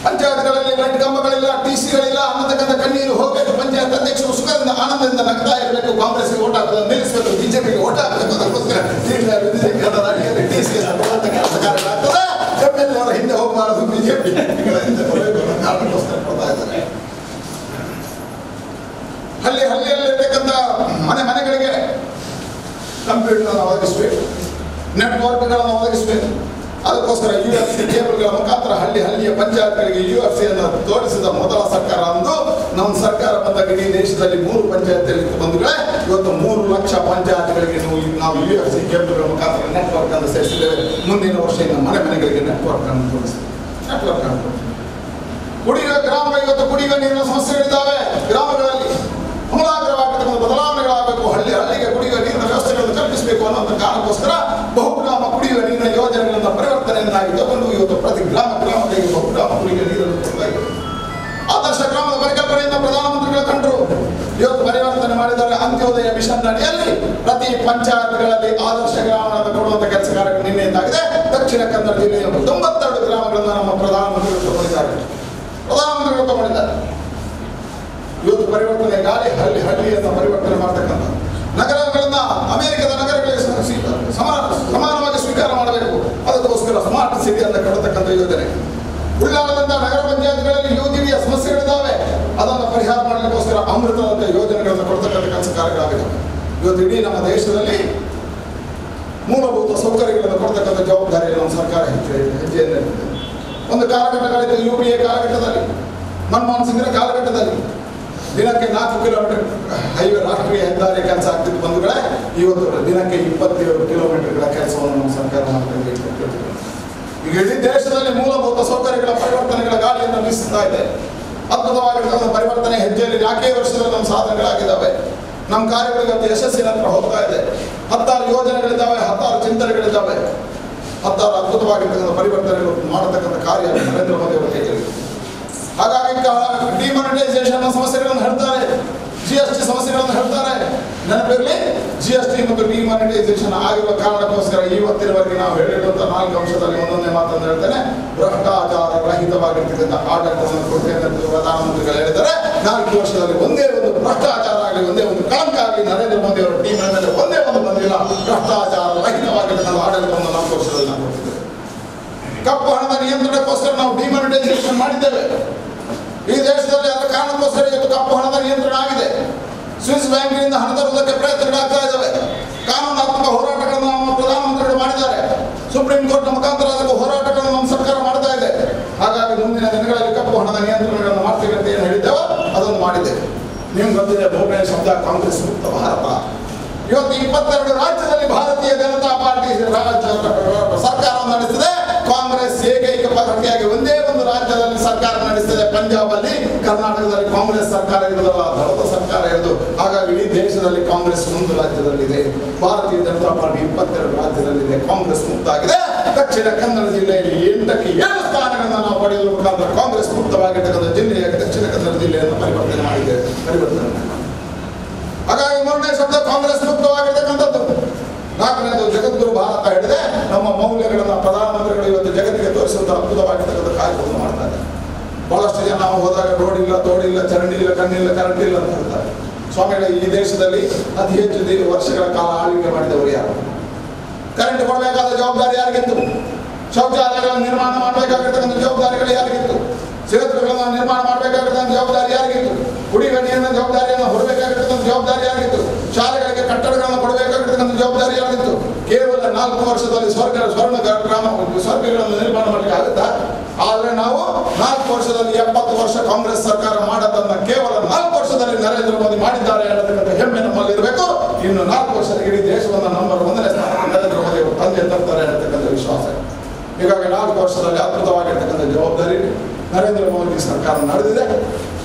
ಪಂಚಾಯತ್ಗಳಲ್ಲಿ ಲೈಟ್ ಕಂಬಗಳಿಲ್ಲ, TCಗಳಿಲ್ಲ ಅನ್ನತಕ್ಕಂಥ ಕಣ್ಣೀರು ಹೋಗಬೇಕು. ಪಂಚಾಯತ್ ಅಧ್ಯಕ್ಷರು ಸುಖದಿಂದ ಆನಂದದಿಂದ ನಗ್ತಾ ಇರಬೇಕು. ಕಾಂಗ್ರೆಸ್ಗೆ ಓಟ್ ಹಾಕೋದನ್ನು ನಿಲ್ಲಿಸಬೇಕು, BJPಗೆ ಓಟ್ ಹಾಕಬೇಕು. ಅದಕ್ಕೋಸ್ಕರ TC ಕೆಲಸ ಕಾರ್ಯಗಳಾಗ್ತದೆ. ಅವರ ಹಿಂದೆ ಹೋಗಬಾರದು, BJP ಹಿಂದೆ ಬರಬೇಕು ಅನ್ನೋ ಕಾರಣಕ್ಕೋಸ್ಕರ ಕೊಡ್ತಾ ಇದ್ದಾರೆ. ಹಳ್ಳಿಯಲ್ಲಿರ್ತಕ್ಕಂಥ ಮನೆಗಳಿಗೆ ಕಂಪ್ಯೂಟರ್ಗಳನ್ನು ಒದಗಿಸಬೇಕು, ನೆಟ್ವರ್ಕ್ಗಳನ್ನು ಒದಗಿಸಬೇಕು. ಅದಕ್ಕೋಸ್ಕರ UFC ಕೇಬಲ್ಗಳ ಮುಖಾಂತರ ಹಳ್ಳಿಯ ಪಂಚಾಯತ್ಗಳಿಗೆ UFC ಅನ್ನು ತೋರಿಸಿದ ಮೊದಲ ಸರ್ಕಾರ ಅಂದು ನಮ್ಮ ಸರ್ಕಾರ ಬಂದಾಗ ಇಡೀ ದೇಶದಲ್ಲಿ 3 ಪಂಚಾಯತ್ಗಳಲ್ಲಿ ಬಂಧುಗಳೇ ಇವತ್ತು 3 ಲಕ್ಷ ಪಂಚಾಯತ್ಗಳಿಗೆ ನಾವು UFC ಕೇಬಲ್ಗಳ ಮುಖಾಂತರ ನೆಟ್ವರ್ಕ್ ಅನ್ನು ಸೇರಿಸಿದ್ದೇವೆ. ಮುಂದಿನ ವರ್ಷ ಮನೆಗಳಿಗೆ ನೆಟ್ವರ್ಕ್ ಅನ್ನು ತೋರಿಸ್ತೀವಿ. ಕುಡಿಯುವ ಗ್ರಾಮಗಳು ಇವತ್ತು ಕುಡಿಯುವ ನೀರಿನ ಸಮಸ್ಯೆಗಳಿದ್ದಾವೆ. ಗ್ರಾಮಗಳಲ್ಲಿ ಅಮೂಲಾಗ್ರವಾಗಿರ್ತಕ್ಕಂಥ ಬದಲಾವಣೆಗಳಾಗಬೇಕು. ಹಳ್ಳಿಗೆ ಕುಡಿಯುವ ನೀರಿನ ವ್ಯವಸ್ಥೆಗಳನ್ನು ಕಲ್ಪಿಸಬೇಕು ಅನ್ನೋ ಕಾರಣಕ್ಕೋಸ್ಕರ ಬಹುಗ್ರಾಮ ಕುಡಿಯುವ ನೀರಿನ ಯೋಜನೆಗಳನ್ನು ಪರಿವರ್ತನೆಯನ್ನಾಗಿ ತಗೊಂಡು ಇವತ್ತು ಪ್ರತಿ ಗ್ರಾಮಗಳಿಗೆ ಬಹುಗ್ರಾಮ ಕುಡಿಯುವ ನೀರನ್ನು ಕೊಡ್ತಾ ಇದೆ. ಆದರ್ಶ ಗ್ರಾಮದ ಪರಿಕಲ್ಪನೆಯಿಂದ ಪ್ರಧಾನಮಂತ್ರಿಗಳು ಕಂಡರು. ಇವತ್ತು ಪರಿವರ್ತನೆ ಮಾಡಿದರೆ ಅಂತ್ಯೋದಯ ಮಿಷನ್ ಅಡಿಯಲ್ಲಿ ಪ್ರತಿ ಪಂಚಾಯತ್ಗಳಲ್ಲಿ ಆದರ್ಶ ಗ್ರಾಮಗಳನ್ನು ಕೊಡುವಂತ ಕೆಲಸ ಕಾರ್ಯಗಳು ನಿನ್ನೆಯಿಂದಾಗಿದೆ. ದಕ್ಷಿಣ ಕನ್ನಡ ಜಿಲ್ಲೆಯ 92 ಗ್ರಾಮಗಳನ್ನು ನಮ್ಮ ಪ್ರಧಾನಮಂತ್ರಿಗಳು ತಗೊಂಡಿದ್ದಾರೆ. ಇವತ್ತು ಪರಿವರ್ತನೆ ಗಾಳಿ ಹಳ್ಳಿಯನ್ನು ಪರಿವರ್ತನೆ ಮಾಡತಕ್ಕಂಥ ನಗರಗಳನ್ನ ಅಮೆರಿಕದ ನಗರಗಳಿಗೆ ಸಮಾನವಾಗಿ ಸ್ವೀಕಾರ ಮಾಡಬೇಕು. ಅದಕ್ಕೋಸ್ಕರ ಸ್ಮಾರ್ಟ್ ಸಿಟಿಯನ್ನು ಕೊಡತಕ್ಕಂಥ ಯೋಜನೆ. ಉಳ್ಳಾಲದಂತ ನಗರ ಪಂಚಾಯತ್ಗಳಲ್ಲಿ UGVಯ ಸಮಸ್ಯೆಗಳಿದ್ದಾವೆ. ಅದನ್ನು ಪರಿಹಾರ ಮಾಡಲಿಕ್ಕೋಸ್ಕರ ಅಮೃತದಂತ ಯೋಜನೆಗಳನ್ನು ಕೊಡತಕ್ಕಂಥ ಕೆಲಸ ಕಾರ್ಯಗಳಾಗಿದೆ. ಇವತ್ತು ಇಡೀ ನಮ್ಮ ದೇಶದಲ್ಲಿ ಮೂಲಭೂತ ಸೌಕರ್ಯಗಳನ್ನು ಕೊಡತಕ್ಕಂಥ ಜವಾಬ್ದಾರಿಯನ್ನು ನಮ್ಮ ಸರ್ಕಾರ ಹೆಜ್ಜೆಯನ್ನು ಇಟ್ಟಿದೆ. ಒಂದು ಕಾಲಘಟ್ಟಗಳಿತ್ತು, UPA ಕಾಲಘಟ್ಟದಲ್ಲಿ, ಮನಮೋಹನ್ ಸಿಂಗ್ರ ಕಾಲಘಟ್ಟದಲ್ಲಿ ದಿನಕ್ಕೆ 4 ಕಿಲೋಮೀಟರ್ ಹೈವೇ ರಾಷ್ಟ್ರೀಯ ಹೆದ್ದಾರಿ ಕೆಲಸ ಆಗ್ತಿತ್ತು ಬಂಧುಗಳೇ. ಇವತ್ತು ದಿನಕ್ಕೆ 27 ಕಿಲೋಮೀಟರ್ಗಳ ಕೆಲಸವನ್ನು ನಮ್ಮ ಸರ್ಕಾರ ಮಾಡ್ತಾ. ಈಗ ಇಡೀ ದೇಶದಲ್ಲಿ ಮೂಲಭೂತ ಸೌಕರ್ಯಗಳ ಪರಿವರ್ತನೆಗಳ ಗಾಳಿಯನ್ನು ಬೀಸುತ್ತಾ ಇದೆ. ಅದ್ಭುತವಾಗಿರ್ತಕ್ಕಂಥ ಪರಿವರ್ತನೆ ಹೆಜ್ಜೆಯಲ್ಲಿ 4 ವರ್ಷದಲ್ಲಿ ನಮ್ಮ ಸಾಧನೆಗಳಾಗಿದ್ದಾವೆ. ನಮ್ಮ ಕಾರ್ಯಗಳಿಗೆ ಯಶಸ್ಸಿನ ಹತ್ರ ಹೋಗ್ತಾ ಇದೆ. 16 ಯೋಜನೆಗಳಿದ್ದಾವೆ, 16 ಚಿಂತನೆಗಳಿದ್ದಾವೆ, 16 ಅದ್ಭುತವಾಗಿರ್ತಕ್ಕಂಥ ಪರಿವರ್ತನೆಗಳು ಮಾಡತಕ್ಕಂಥ ಕಾರ್ಯ ನರೇಂದ್ರ ಮೋದಿ ಅವರ ಕೈಯಲ್ಲಿ. ಹಾಗಾಗಿ ಡಿಮಾನಿಟೈಸೇಷನ್ ಸಮಸ್ಯೆಗಳನ್ನು ಹೇಳ್ತಾರೆ. GST ಸಮಸ್ಯೆಗಳನ್ನು ಹೇಳ್ತಾರೆ. ನೆನಪಿರಲಿ, GST ಮತ್ತು ಡಿಮಾನಿಟೈಸೇಷನ್ ಆಗಿರುವ ಕಾರಣಕ್ಕೋಸ್ಕರ ಇವತ್ತಿನವರೆಗೆ ನಾವು ಹೇಳಿರುವಂಥ 4 ಅಂಶದಲ್ಲಿ ಒಂದೊಂದೇ ಮಾತನ್ನು ಹೇಳ್ತೇನೆ. ಭ್ರಷ್ಟಾಚಾರ ರಹಿತವಾಗಿರ್ತಕ್ಕಂಥ ಆಡಳಿತವನ್ನು ಕೊಡ್ತೇನೆ ಅಂತ ಪ್ರಧಾನಮಂತ್ರಿಗಳು ಹೇಳಿದ್ದಾರೆ. 4 ವರ್ಷದಲ್ಲಿ ಒಂದೇ ಒಂದು ಭ್ರಷ್ಟಾಚಾರ ಆಗಲಿ, ಒಂದೇ ಒಂದು ಕಳಂಕ ಆಗಲಿ ನರೇಂದ್ರ ಮೋದಿ ಅವರ ಟೀಮ್ ಮೇಲೆ ಒಂದೇ ಒಂದು ಬಂದಿಲ್ಲ. ಭ್ರಷ್ಟಾಚಾರ ರಹಿತವಾಗಿರ್ತಕ್ಕಂಥ ಆಡಳಿತವನ್ನು 4 ವರ್ಷದಲ್ಲಿ ನಾವು ಕೊಡ್ತಿದ್ದೇವೆ. ಕಪ್ಪು ಹಣದ ನಿಯಂತ್ರಣಕ್ಕೋಸ್ಕರ ನಾವು ಡಿಮಾನಿಟೈಸೇಷನ್ ಮಾಡಿದ್ದೇವೆ. ಈ ದೇಶದಲ್ಲಿ ಅದರ ಕಾರಣಕ್ಕೋಸ್ಕರ ಇವತ್ತು ಕಪ್ಪು ಹಣದ ನಿಯಂತ್ರಣ ಆಗಿದೆ. ಸ್ವಿಸ್ ಬ್ಯಾಂಕಿನಿಂದ ಹಣ ತರುವುದಕ್ಕೆ ಪ್ರಯತ್ನಗಳಾಗ್ತಾ ಇದ್ದಾವೆ. ಕಾನೂನಾತ್ಮಕ ಹೋರಾಟಗಳನ್ನು ನಮ್ಮ ಪ್ರಧಾನಮಂತ್ರಿಗಳು ಮಾಡಿದ್ದಾರೆ. ಸುಪ್ರೀಂ ಕೋರ್ಟ್ ಮುಖಾಂತರ ಅದಕ್ಕೆ ಹೋರಾಟಗಳನ್ನು ನಮ್ಮ ಸರ್ಕಾರ ಮಾಡ್ತಾ ಇದೆ. ಹಾಗಾಗಿ ಮುಂದಿನ ದಿನಗಳಲ್ಲಿ ಕಪ್ಪು ಹಣದ ನಿಯಂತ್ರಣಗಳನ್ನು ಮಾಡ್ತೀವಿ ಅಂತ ಏನು ಹೇಳಿದ್ದೇವೋ ಅದನ್ನು ಮಾಡಿದ್ದೇವೆ. ನಿಮ್ಗೆ ಗೊತ್ತಿದೆ, ಬಹುಬೇಗ ಶಬ್ದ ಕಾಂಗ್ರೆಸ್ ಮುಕ್ತ ಭಾರತ. ಇವತ್ತು 22 ರಾಜ್ಯದಲ್ಲಿ ಭಾರತೀಯ ಜನತಾ ಪಾರ್ಟಿ ಸರ್ಕಾರವನ್ನು ನಡೆಸಿದೆ. ಕಾಂಗ್ರೆಸ್ ಏಕೈಕ ಪಾರ್ಟಿಯಾಗಿ ಒಂದೇ ಒಂದು ರಾಜ್ಯದಲ್ಲಿ ಸರ್ಕಾರ ನಡೆಸಿದೆ, ಪಂಜಾಬ್ ಅಲ್ಲಿ. ಕರ್ನಾಟಕದಲ್ಲಿ ಕಾಂಗ್ರೆಸ್ ಸರ್ಕಾರ ಇರೋದಲ್ಲ, ದಳದ ಸರ್ಕಾರ ಇರೋದು. ಹಾಗಾಗಿ ಇಡೀ ದೇಶದಲ್ಲಿ ಕಾಂಗ್ರೆಸ್ 1 ರಾಜ್ಯದಲ್ಲಿದೆ. ಭಾರತೀಯ ಜನತಾ ಪಾರ್ಟಿ 22 ರಾಜ್ಯದಲ್ಲಿದೆ. ಕಾಂಗ್ರೆಸ್ ಮುಕ್ತ ಆಗಿದೆ. ದಕ್ಷಿಣ ಕನ್ನಡ ಜಿಲ್ಲೆಯಲ್ಲಿ 8ಕ್ಕೆ 7 ಸ್ಥಾನಗಳನ್ನು ನಾವು ಪಡೆಯುವ ಮುಖಾಂತರ ಕಾಂಗ್ರೆಸ್ ಮುಕ್ತವಾಗಿರ್ತಕ್ಕಂಥ ಜಿಲ್ಲೆಯಾಗಿ ದಕ್ಷಿಣ ಕನ್ನಡ ಜಿಲ್ಲೆಯನ್ನು ಪರಿವರ್ತನೆ ಮಾಡಿದ್ದೇವೆ. ಹಾಗಾಗಿ 3ನೇ ಶಬ್ದ ಕಾಂಗ್ರೆಸ್ ಮುಕ್ತವಾಗಿರ್ತಕ್ಕಂಥದ್ದು. 4ನೇದು ಜಗದ್ಗುರು ಭಾರತ ಹೇಳಿದೆ. ನಮ್ಮ ಮೌಲ್ಯಗಳನ್ನು ಪ್ರಧಾನಮಂತ್ರಿಗಳು ಇವತ್ತು ಜಗತ್ತಿಗೆ ತೋರಿಸುವಂಥ ಅದ್ಭುತವಾಗಿರ್ತಕ್ಕಂಥ ಕಾರ್ಯಕ್ರಮ ಮಾಡ್ತಾ ಇದ್ದಾರೆ. ಬಹಳಷ್ಟು ಜನ ನಾವು ಹೋದಾಗ ರೋಡ್ ಇಲ್ಲ, ತೋಡಿಲ್ಲ, ಚರಂಡಿ ಇಲ್ಲ, ಕಣ್ಣಿಲ್ಲ, ಕರೆಂಟ್ ಇಲ್ಲ ಅಂತ ಹೇಳ್ತಾರೆ. ಸ್ವಾಮಿಗಳ ಈ ದೇಶದಲ್ಲಿ ಅತಿ ಹೆಚ್ಚು ವರ್ಷಗಳ ಕಾಲ ಆಳ್ವಿಕೆ ಮಾಡಿದವರು ಯಾರು? ಕರೆಂಟ್ ಕೊಡಬೇಕಾದ ಜವಾಬ್ದಾರಿ ಯಾರಿಗಿತ್ತು? ಶೌಚಾಲಯಗಳನ್ನು ನಿರ್ಮಾಣ ಮಾಡಬೇಕಾಗಿರ್ತಕ್ಕಂಥ ಜವಾಬ್ದಾರಿಗಳು ಯಾರಿಗಿತ್ತು? ಸೇತುವೆಗಳನ್ನು ನಿರ್ಮಾಣ ಮಾಡಬೇಕಾಗಿರ್ತಕ್ಕಂಥ ಜವಾಬ್ದಾರಿ ಯಾರಿಗಿತ್ತು? ಕುಡಿಯುವ ನೀರಿನ ಜವಾಬ್ದಾರಿಯನ್ನು ಹೊರಬೇಕಾಗಿರ್ತಕ್ಕಂಥ ಜವಾಬ್ದಾರಿ ಯಾರಿಗಿತ್ತು? ಶಾಲೆಗಳಿಗೆ ಕಟ್ಟಡಗಳನ್ನು ಕೊಡಬೇಕಾಗಿರ್ತಕ್ಕಂಥ ಜವಾಬ್ದಾರಿ ಯಾರಿಗಿತ್ತು? ಕೇವಲ 4 ವರ್ಷದಲ್ಲಿ ಸ್ವರ್ಣ ಸ್ವರ್ಗಗಳನ್ನು ನಿರ್ಮಾಣ ಮಾಡಲಿಕ್ಕೆ ಆಗುತ್ತಾ? ಆದರೆ ನಾವು 4 ವರ್ಷದಲ್ಲಿ 70 ವರ್ಷ ಕಾಂಗ್ರೆಸ್ ಸರ್ಕಾರ ಮಾಡದನ್ನ ಕೇವಲ 4 ವರ್ಷದಲ್ಲಿ ನರೇಂದ್ರ ಮೋದಿ ಮಾಡಿದ್ದಾರೆ ಅನ್ನತಕ್ಕಂಥ ಹೆಮ್ಮೆ ನಮ್ಮಲ್ಲಿ ಇರಬೇಕು. ಇನ್ನು 4 ವರ್ಷದಲ್ಲಿ ಇಡೀ ದೇಶವನ್ನು ನಂಬರ್ 1ನೇ ಸ್ಥಾನಕ್ಕೆ ನರೇಂದ್ರ ಮೋದಿ ಅವರು ತಂದೆ ತರ್ತಾರೆ ಅನ್ನತಕ್ಕಂಥ ವಿಶ್ವಾಸ. ಹೀಗಾಗಿ 4 ವರ್ಷದಲ್ಲಿ ಅದ್ಭುತವಾಗಿರ್ತಕ್ಕಂಥ ಜವಾಬ್ದಾರಿ ನರೇಂದ್ರ ಮೋದಿ ಸರ್ಕಾರ ನಡೆದಿದೆ.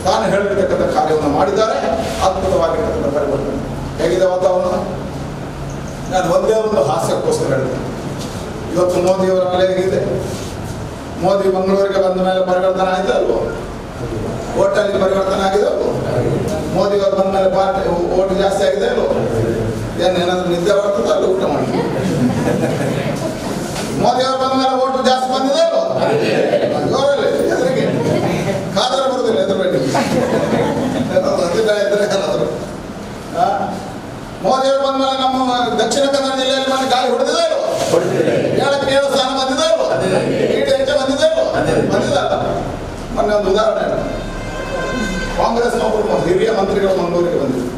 ತಾನು ಹೇಳಿರ್ತಕ್ಕಂಥ ಕಾರ್ಯವನ್ನು ಮಾಡಿದ್ದಾರೆ. ಅದ್ಭುತವಾಗಿರ್ತಕ್ಕಂಥ ಪರಿವರ್ತನೆ ಹೇಗಿದೆ ವಾತಾವರಣ. ನಾನು ಒಂದೇ ಒಂದು ಹಾಸ್ಯಕ್ಕೋಸ್ಕರ ಹೇಳಿದೆ. ಇವತ್ತು ಮೋದಿಯವರ ಅಲೆ ಹೇಗಿದೆ? ಮೋದಿ ಮಂಗಳೂರಿಗೆ ಬಂದ ಮೇಲೆ ಪರಿವರ್ತನೆ ಆಗಿದೆ ಅಲ್ವೋ? ಓಟಲ್ಲಿ ಪರಿವರ್ತನೆ ಆಗಿದೆ ಅಲ್ವೋ? ಮೋದಿ ಅವರು ಬಂದ ಮೇಲೆ ಪಾರ್ಟಿ ಓಟ್ ಜಾಸ್ತಿ ಆಗಿದೆ ಅಲ್ವೋ? ಏನಾದ್ರು ನಿದ್ದೆ ಬರ್ತದೆ ಅಲ್ಲ ಊಟ ಮಾಡಿ? ಮೋದಿ ಅವರು ಬಂದ ಮೇಲೆ ಓಟು ಜಾಸ್ತಿ ಬಂದಿದೆ ಅಲ್ವೋ? ಅವರಲ್ಲಿ ಎದುರಿಗೆ ಕಾದರ ಬರುದಿಲ್ಲ, ಎದುರು ಬೇಡಿ ಏನಾದ್ರು. ಮೋದಿ ಅವರು ಬಂದ ಮೇಲೆ ನಮ್ಮ ದಕ್ಷಿಣ ಕನ್ನಡ ಜಿಲ್ಲೆಯಲ್ಲಿ ಮಾಡಿ ಗಾಳಿ ಹೊಡೆದಿದೆ ಅಲ್ವೋ? 7ಕ್ಕೆ 7 ಸ್ಥಾನ ಬಂದಿದೆ ಅಲ್ವೋ? ಹೆಚ್ಚು ಬಂದಿದೆ ಅಲ್ವೋ? ಬಂದಿದ್ದಲ್ಲ. ಮೊನ್ನೆ ಒಂದು ಉದಾಹರಣೆ, ಕಾಂಗ್ರೆಸ್ನ ಒಬ್ಬರು ಹಿರಿಯ ಮಂತ್ರಿಗಳು ಮಂಗಳೂರಿಗೆ ಬಂದಿದ್ರು.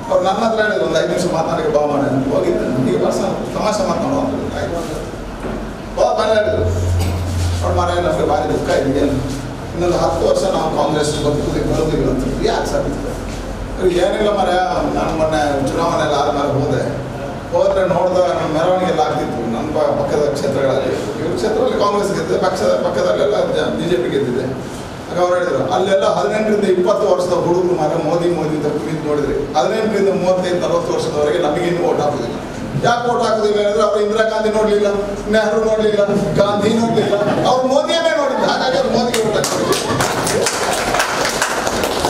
ಅವ್ರು ನನ್ನ ಹತ್ರ ಹೇಳಿದ್ರು, ಒಂದು 5 ನಿಮಿಷ ಮಾತನಾಡಿಗೆ ಬಾ ಮಾಡಿ ಹೋಗಿದ್ದೆ. ಈಗ ವರ್ಷ ತಮಾಷೆ ಮಾತನಾಡುವ ಮನೆ ಹೇಳಿದ್ರು. ಅವ್ರ ಮನೆ ನಮಗೆ ಭಾರಿ ದುಃಖ ಇದೆ. ಇನ್ನೊಂದು 10 ವರ್ಷ ನಾವು ಕಾಂಗ್ರೆಸ್ ಬರೋದಿಲ್ಲ ಅಂತ. ಯಾಕೆ ಸರ್? ಏನಿಲ್ಲ ಮರ, ನಾನು ಮೊನ್ನೆ ಚುನಾವಣೆಯಲ್ಲಿ ಆದ್ಮೇಲೆ ಹೋದ್ರೆ ನೋಡಿದ ನಮ್ಮ ಮೆರವಣಿಗೆ ಎಲ್ಲ ಆಗ್ತಿತ್ತು. ನನ್ನ ಪಕ್ಕದ ಕ್ಷೇತ್ರಗಳಲ್ಲಿ, ಇವ್ರ ಕ್ಷೇತ್ರದಲ್ಲಿ ಕಾಂಗ್ರೆಸ್ ಗೆದ್ದಿದೆ, ಪಕ್ಕದಲ್ಲೆಲ್ಲ BJP ಗೆದ್ದಿದೆ. ಆಗ ಅವ್ರು ಹೇಳಿದ್ರು, ಅಲ್ಲೆಲ್ಲ 18ರಿಂದ 20 ವರ್ಷದ ಹುಡುಗರು ಮರ ಮೋದಿ ಅಂತ ಕುಣಿದು ನೋಡಿದ್ರಿ. 18ರಿಂದ 35-40 ವರ್ಷದವರೆಗೆ ನಮಗೆ ಇನ್ನೂ ಓಟ್ ಹಾಕುದಿಲ್ಲ. ಯಾಕೆ ಓಟ್ ಹಾಕುದಿಲ್ಲ ಹೇಳಿದ್ರೆ, ಅವರು ಇಂದಿರಾ ಗಾಂಧಿ ನೋಡ್ಲಿಲ್ಲ, ನೆಹರು ನೋಡ್ಲಿಲ್ಲ, ಗಾಂಧಿ ನೋಡ್ಲಿಲ್ಲ, ಅವ್ರು ಮೋದಿಯನ್ನೇ ನೋಡಿದ್ರು. ಹಾಗಾಗಿ ಅವ್ರು ಮೋದಿಗೆ ಓಟ್ ಹಾಕಿದ್ರು.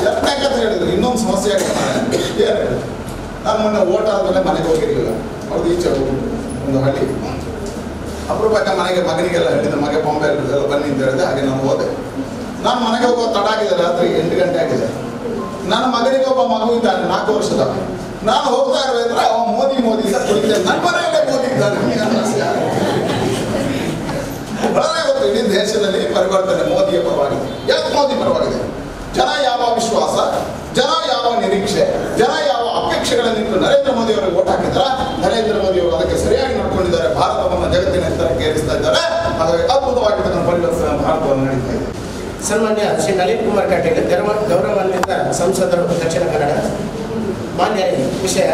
ಯಾಕಂತ ಹೇಳಿದ್ರು. ಇನ್ನೊಂದು ಸಮಸ್ಯೆ ಆಗಿದೆ. ಏನು? ನಾನು ಮೊನ್ನೆ ಓಟ್ ಆದಮೇಲೆ ಮನೆಗೆ ಹೋಗಿರಲಿಲ್ಲ. ಅವ್ರದ್ದು ಈಚೆ ಒಂದು ಹಳ್ಳಿ ಅಪರೂಪಕ್ಕೆ ಮಗನಿಗೆಲ್ಲ ಹೇಳಿದೆ, ಮಗ ಬಾಂಬೆ ಎಲ್ಲ ಬನ್ನಿ ಅಂತ ಹೇಳಿದೆ. ಹಾಗೆ ನಾನು ಹೋದೆ. ನಾನು ಮನೆಗೆ ಹೋಗೋ ತಡ ಆಗಿದೆ, ರಾತ್ರಿ 8 ಗಂಟೆ ಆಗಿದೆ. ನನ್ನ ಮಗನಿಗೆ ಒಬ್ಬ ಮಗು ಇದ್ದಾನೆ, 4 ವರ್ಷದ. ನಾನು ಹೋಗ್ತಾ ಇರಬೇಕಂದ್ರೆ ಅವ ಮೋದಿ ಅಂತ ಕುಳಿತಿದ್ದೆ. ನನ್ನ ಮನೆಯಲ್ಲೇ ಮೋದಿ ಇದ್ದಾನೆ. ಬಹಳ ಗೊತ್ತು, ಇಡೀ ದೇಶದಲ್ಲಿ ಪರಿವರ್ತನೆ ಮೋದಿಯ ಪರವಾಗಿದೆ. ಯಾಕೆ ಮೋದಿ ಪರವಾಗಿದೆ? ಜನ ಯಾವ ವಿಶ್ವಾಸ, ಜನ ಯಾವ ನಿರೀಕ್ಷೆ, ಜನ ಯಾವ ಅಪೇಕ್ಷೆಗಳನ್ನಿಟ್ಟು ನರೇಂದ್ರ ಮೋದಿ ಅವರಿಗೆ ಓಟ್ ಹಾಕಿದ್ರ, ನರೇಂದ್ರ ಮೋದಿ ಅವರು ಅದಕ್ಕೆ ಸರಿಯಾಗಿ ನಡ್ಕೊಂಡಿದ್ದಾರೆ. ಭಾರತವನ್ನು ಜಗತ್ತಿನ ಎತ್ತರಕ್ಕೆ ಏರಿಸ್ತಾ ಇದ್ದಾರೆ. ಹಾಗಾಗಿ ಅದ್ಭುತವಾಗಿರ್ತಕ್ಕಂಥ ಪರಿವರ್ತನೆ ಭಾರತವನ್ನು ನಡೀತಾ ಇದೆ. ಸನ್ಮಾನ್ಯ ಶ್ರೀ ನಳಿನ್ ಕುಮಾರ್ ಕಟೀಲ್, ಗೌರವಾನ್ವಿತ ಸಂಸದರು ದಕ್ಷಿಣ ಕನ್ನಡ. ಮಾನ್ಯ ವಿಷಯ,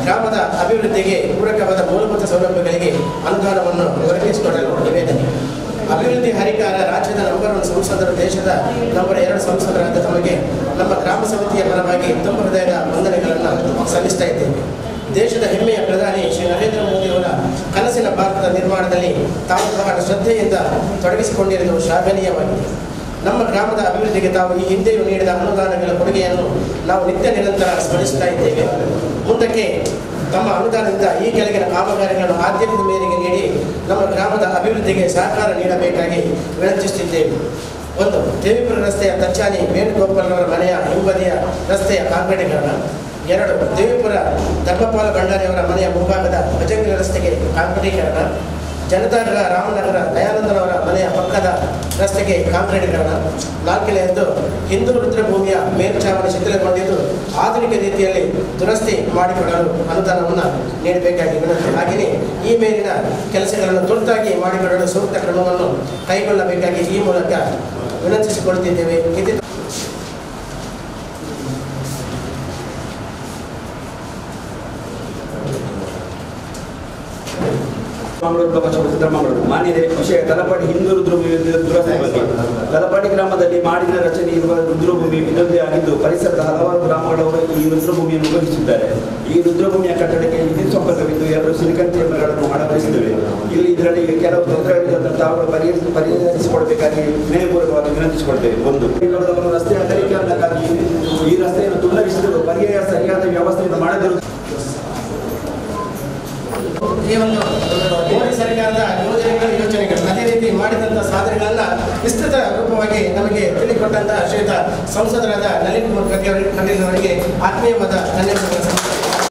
ಗ್ರಾಮದ ಅಭಿವೃದ್ಧಿಗೆ ಪೂರಕವಾದ ಮೂಲಭೂತ ಸೌಲಭ್ಯಗಳಿಗೆ ಅನುದಾನವನ್ನು ಒದಗಿಸಿಕೊಡಲು ನಿವೇದನೆ. ಅಭಿವೃದ್ಧಿ ಹರಿಕಾರ ರಾಜ್ಯದ ನಂಬರ್ 1 ಸಂಸದರು, ದೇಶದ ನಂಬರ್ 2 ಸಂಸದರಾದ ತಮಗೆ ನಮ್ಮ ಗ್ರಾಮ ಸಮಿತಿಯ ಪರವಾಗಿ ತುಂಬ ಹೃದಯದ ವಂದನೆಗಳನ್ನು ಸಲ್ಲಿಸ್ತಾ ಇದ್ದೇವೆ. ದೇಶದ ಹೆಮ್ಮೆಯ ಪ್ರಧಾನಿ ಶ್ರೀ ನರೇಂದ್ರ ಮೋದಿಯವರ ಕನಸಿನ ಭಾರತದ ನಿರ್ಮಾಣದಲ್ಲಿ ತಾವು ಬಹಳ ಶ್ರದ್ಧೆಯಿಂದ ತೊಡಗಿಸಿಕೊಂಡಿರುವುದು ಶ್ಲಾಘನೀಯವಾಗಿದೆ. ನಮ್ಮ ಗ್ರಾಮದ ಅಭಿವೃದ್ಧಿಗೆ ತಾವು ಈ ಹಿಂದೆಯೂ ನೀಡಿದ ಅನುದಾನಗಳ ಕೊಡುಗೆಯನ್ನು ನಾವು ನಿತ್ಯ ನಿರಂತರ ಸ್ಮರಿಸ್ತಾ ಇದ್ದೇವೆ. ಮುಂದಕ್ಕೆ ತಮ್ಮ ಅನುದಾನದಿಂದ ಈ ಕೆಳಗಿನ ಕಾಮಗಾರಿಗಳನ್ನು ಆದ್ಯತೆಯ ಮೇರೆಗೆ ನೀಡಿ ನಮ್ಮ ಗ್ರಾಮದ ಅಭಿವೃದ್ಧಿಗೆ ಸಹಕಾರ ನೀಡಬೇಕಾಗಿ ವಿನಂತಿಸುತ್ತಿದ್ದೇವೆ. 1. ದೇವಿಪುರ ರಸ್ತೆಯ ತಚ್ಚಾನಿ ವೇಣುಗೋಪಾಲ್ರವರ ಮನೆಯ ಹಿಂಬದಿಯ ರಸ್ತೆಯ ಕಾಂಕ್ರೀಟೀಕರಣ. 2. ದೇವಿಪುರ ಧರ್ಮಪಾಲ ಭಂಡಾರಿಯವರ ಮನೆಯ ಮುಂಭಾಗದ ಭಜಂಗಿ ರಸ್ತೆಗೆ ಕಾಂಕ್ರೀಟೀಕರಣ. ಜನತಾನಗರ ರಾಮನಗರ ದಯಾನಂದನವರ ಮನೆಯ ಪಕ್ಕದ ರಸ್ತೆಗೆ ಕಾಂಕ್ರೀಟೀಕರಣ. 4ನೇದು ಹಿಂದೂ ರುದ್ರಭೂಮಿಯ ಮೇಲ್ಛಾವಣಿ ಶಿಥಿಲಗೊಂಡಿದ್ದು ಆಧುನಿಕ ರೀತಿಯಲ್ಲಿ ದುರಸ್ತಿ ಮಾಡಿಕೊಡಲು ಅನುದಾನವನ್ನು ನೀಡಬೇಕಾಗಿ ವಿನಂತಿ. ಹಾಗೆಯೇ ಈ ಮೇಲಿನ ಕೆಲಸಗಳನ್ನು ತುರ್ತಾಗಿ ಮಾಡಿಕೊಡಲು ಸೂಕ್ತ ಕ್ರಮವನ್ನು ಕೈಗೊಳ್ಳಬೇಕಾಗಿ ಈ ಮೂಲಕ ವಿನಂತಿಸಿಕೊಳ್ತಿದ್ದೇವೆ. ಮಂಗಳೂರು ಮಾನ್ಯತೆ ವಿಷಯ ತಲಪಾಡಿ ಹಿಂದೂ ರುದ್ರಭೂಮಿ ದುರಸ್ತಿ ಬಗ್ಗೆ. ತಲಪಾಡಿ ಗ್ರಾಮದಲ್ಲಿ ಮಾಡಿನ ರಚನೆ ಇರುವ ರುದ್ರಭೂಮಿ ಇದೊಂದೇ ಆಗಿದ್ದು ಪರಿಸರದ ಹಲವಾರು ಗ್ರಾಮಗಳವರು ಈ ರುದ್ರಭೂಮಿಯನ್ನು ಉಪಯೋಗಿಸಿದ್ದಾರೆ. ಈ ರುದ್ರಭೂಮಿಯ ಕಟ್ಟಡಕ್ಕೆ ವಿದ್ಯುತ್ ಸಂಪರ್ಕವಿದ್ದು 2 ಸಿಲಿಕಾನ್ ಚೇಂಬರ್ಗಳನ್ನು ಅಳವಡಿಸಿದ್ದೇವೆ. ಇದರಲ್ಲಿ ಕೆಲವು ತೊಂದರೆಗಳಿದ್ದಂತೆ ತಾವು ಪರಿಹರಿಸಿಕೊಡಬೇಕಾಗಿ ವಿನಯಪೂರ್ವಕವಾಗಿ ವಿನಂತಿಸಿಕೊಳ್ತೇವೆ. 1. ರಸ್ತೆ ಅಗಲೀಕರಣಕ್ಕಾಗಿ ಈ ರಸ್ತೆಯನ್ನು ತುಳ್ಳರಿಸಿದರೂ ಪರ್ಯಾಯ ಸರಿಯಾದ ವ್ಯವಸ್ಥೆಯನ್ನು ಮಾಡದಿರುವುದು. ಈ ಒಂದು ಮೋದಿ ಸರ್ಕಾರದ ಯೋಜನೆಗಳು ಅದೇ ರೀತಿ ಮಾಡಿದಂಥ ಸಾಧನೆಗಳನ್ನು ವಿಸ್ತೃತ ರೂಪವಾಗಿ ನಮಗೆ ತಿಳಿಕೊಟ್ಟಂತಹ ಶ್ರೀಯುತ ಸಂಸದರಾದ ನಳಿನ್ ಕುಮಾರ್ ಕಟೀಲ್ ಅವರಿಗೆ ಆತ್ಮೀಯವಾದ ಧನ್ಯವಾದಗಳು.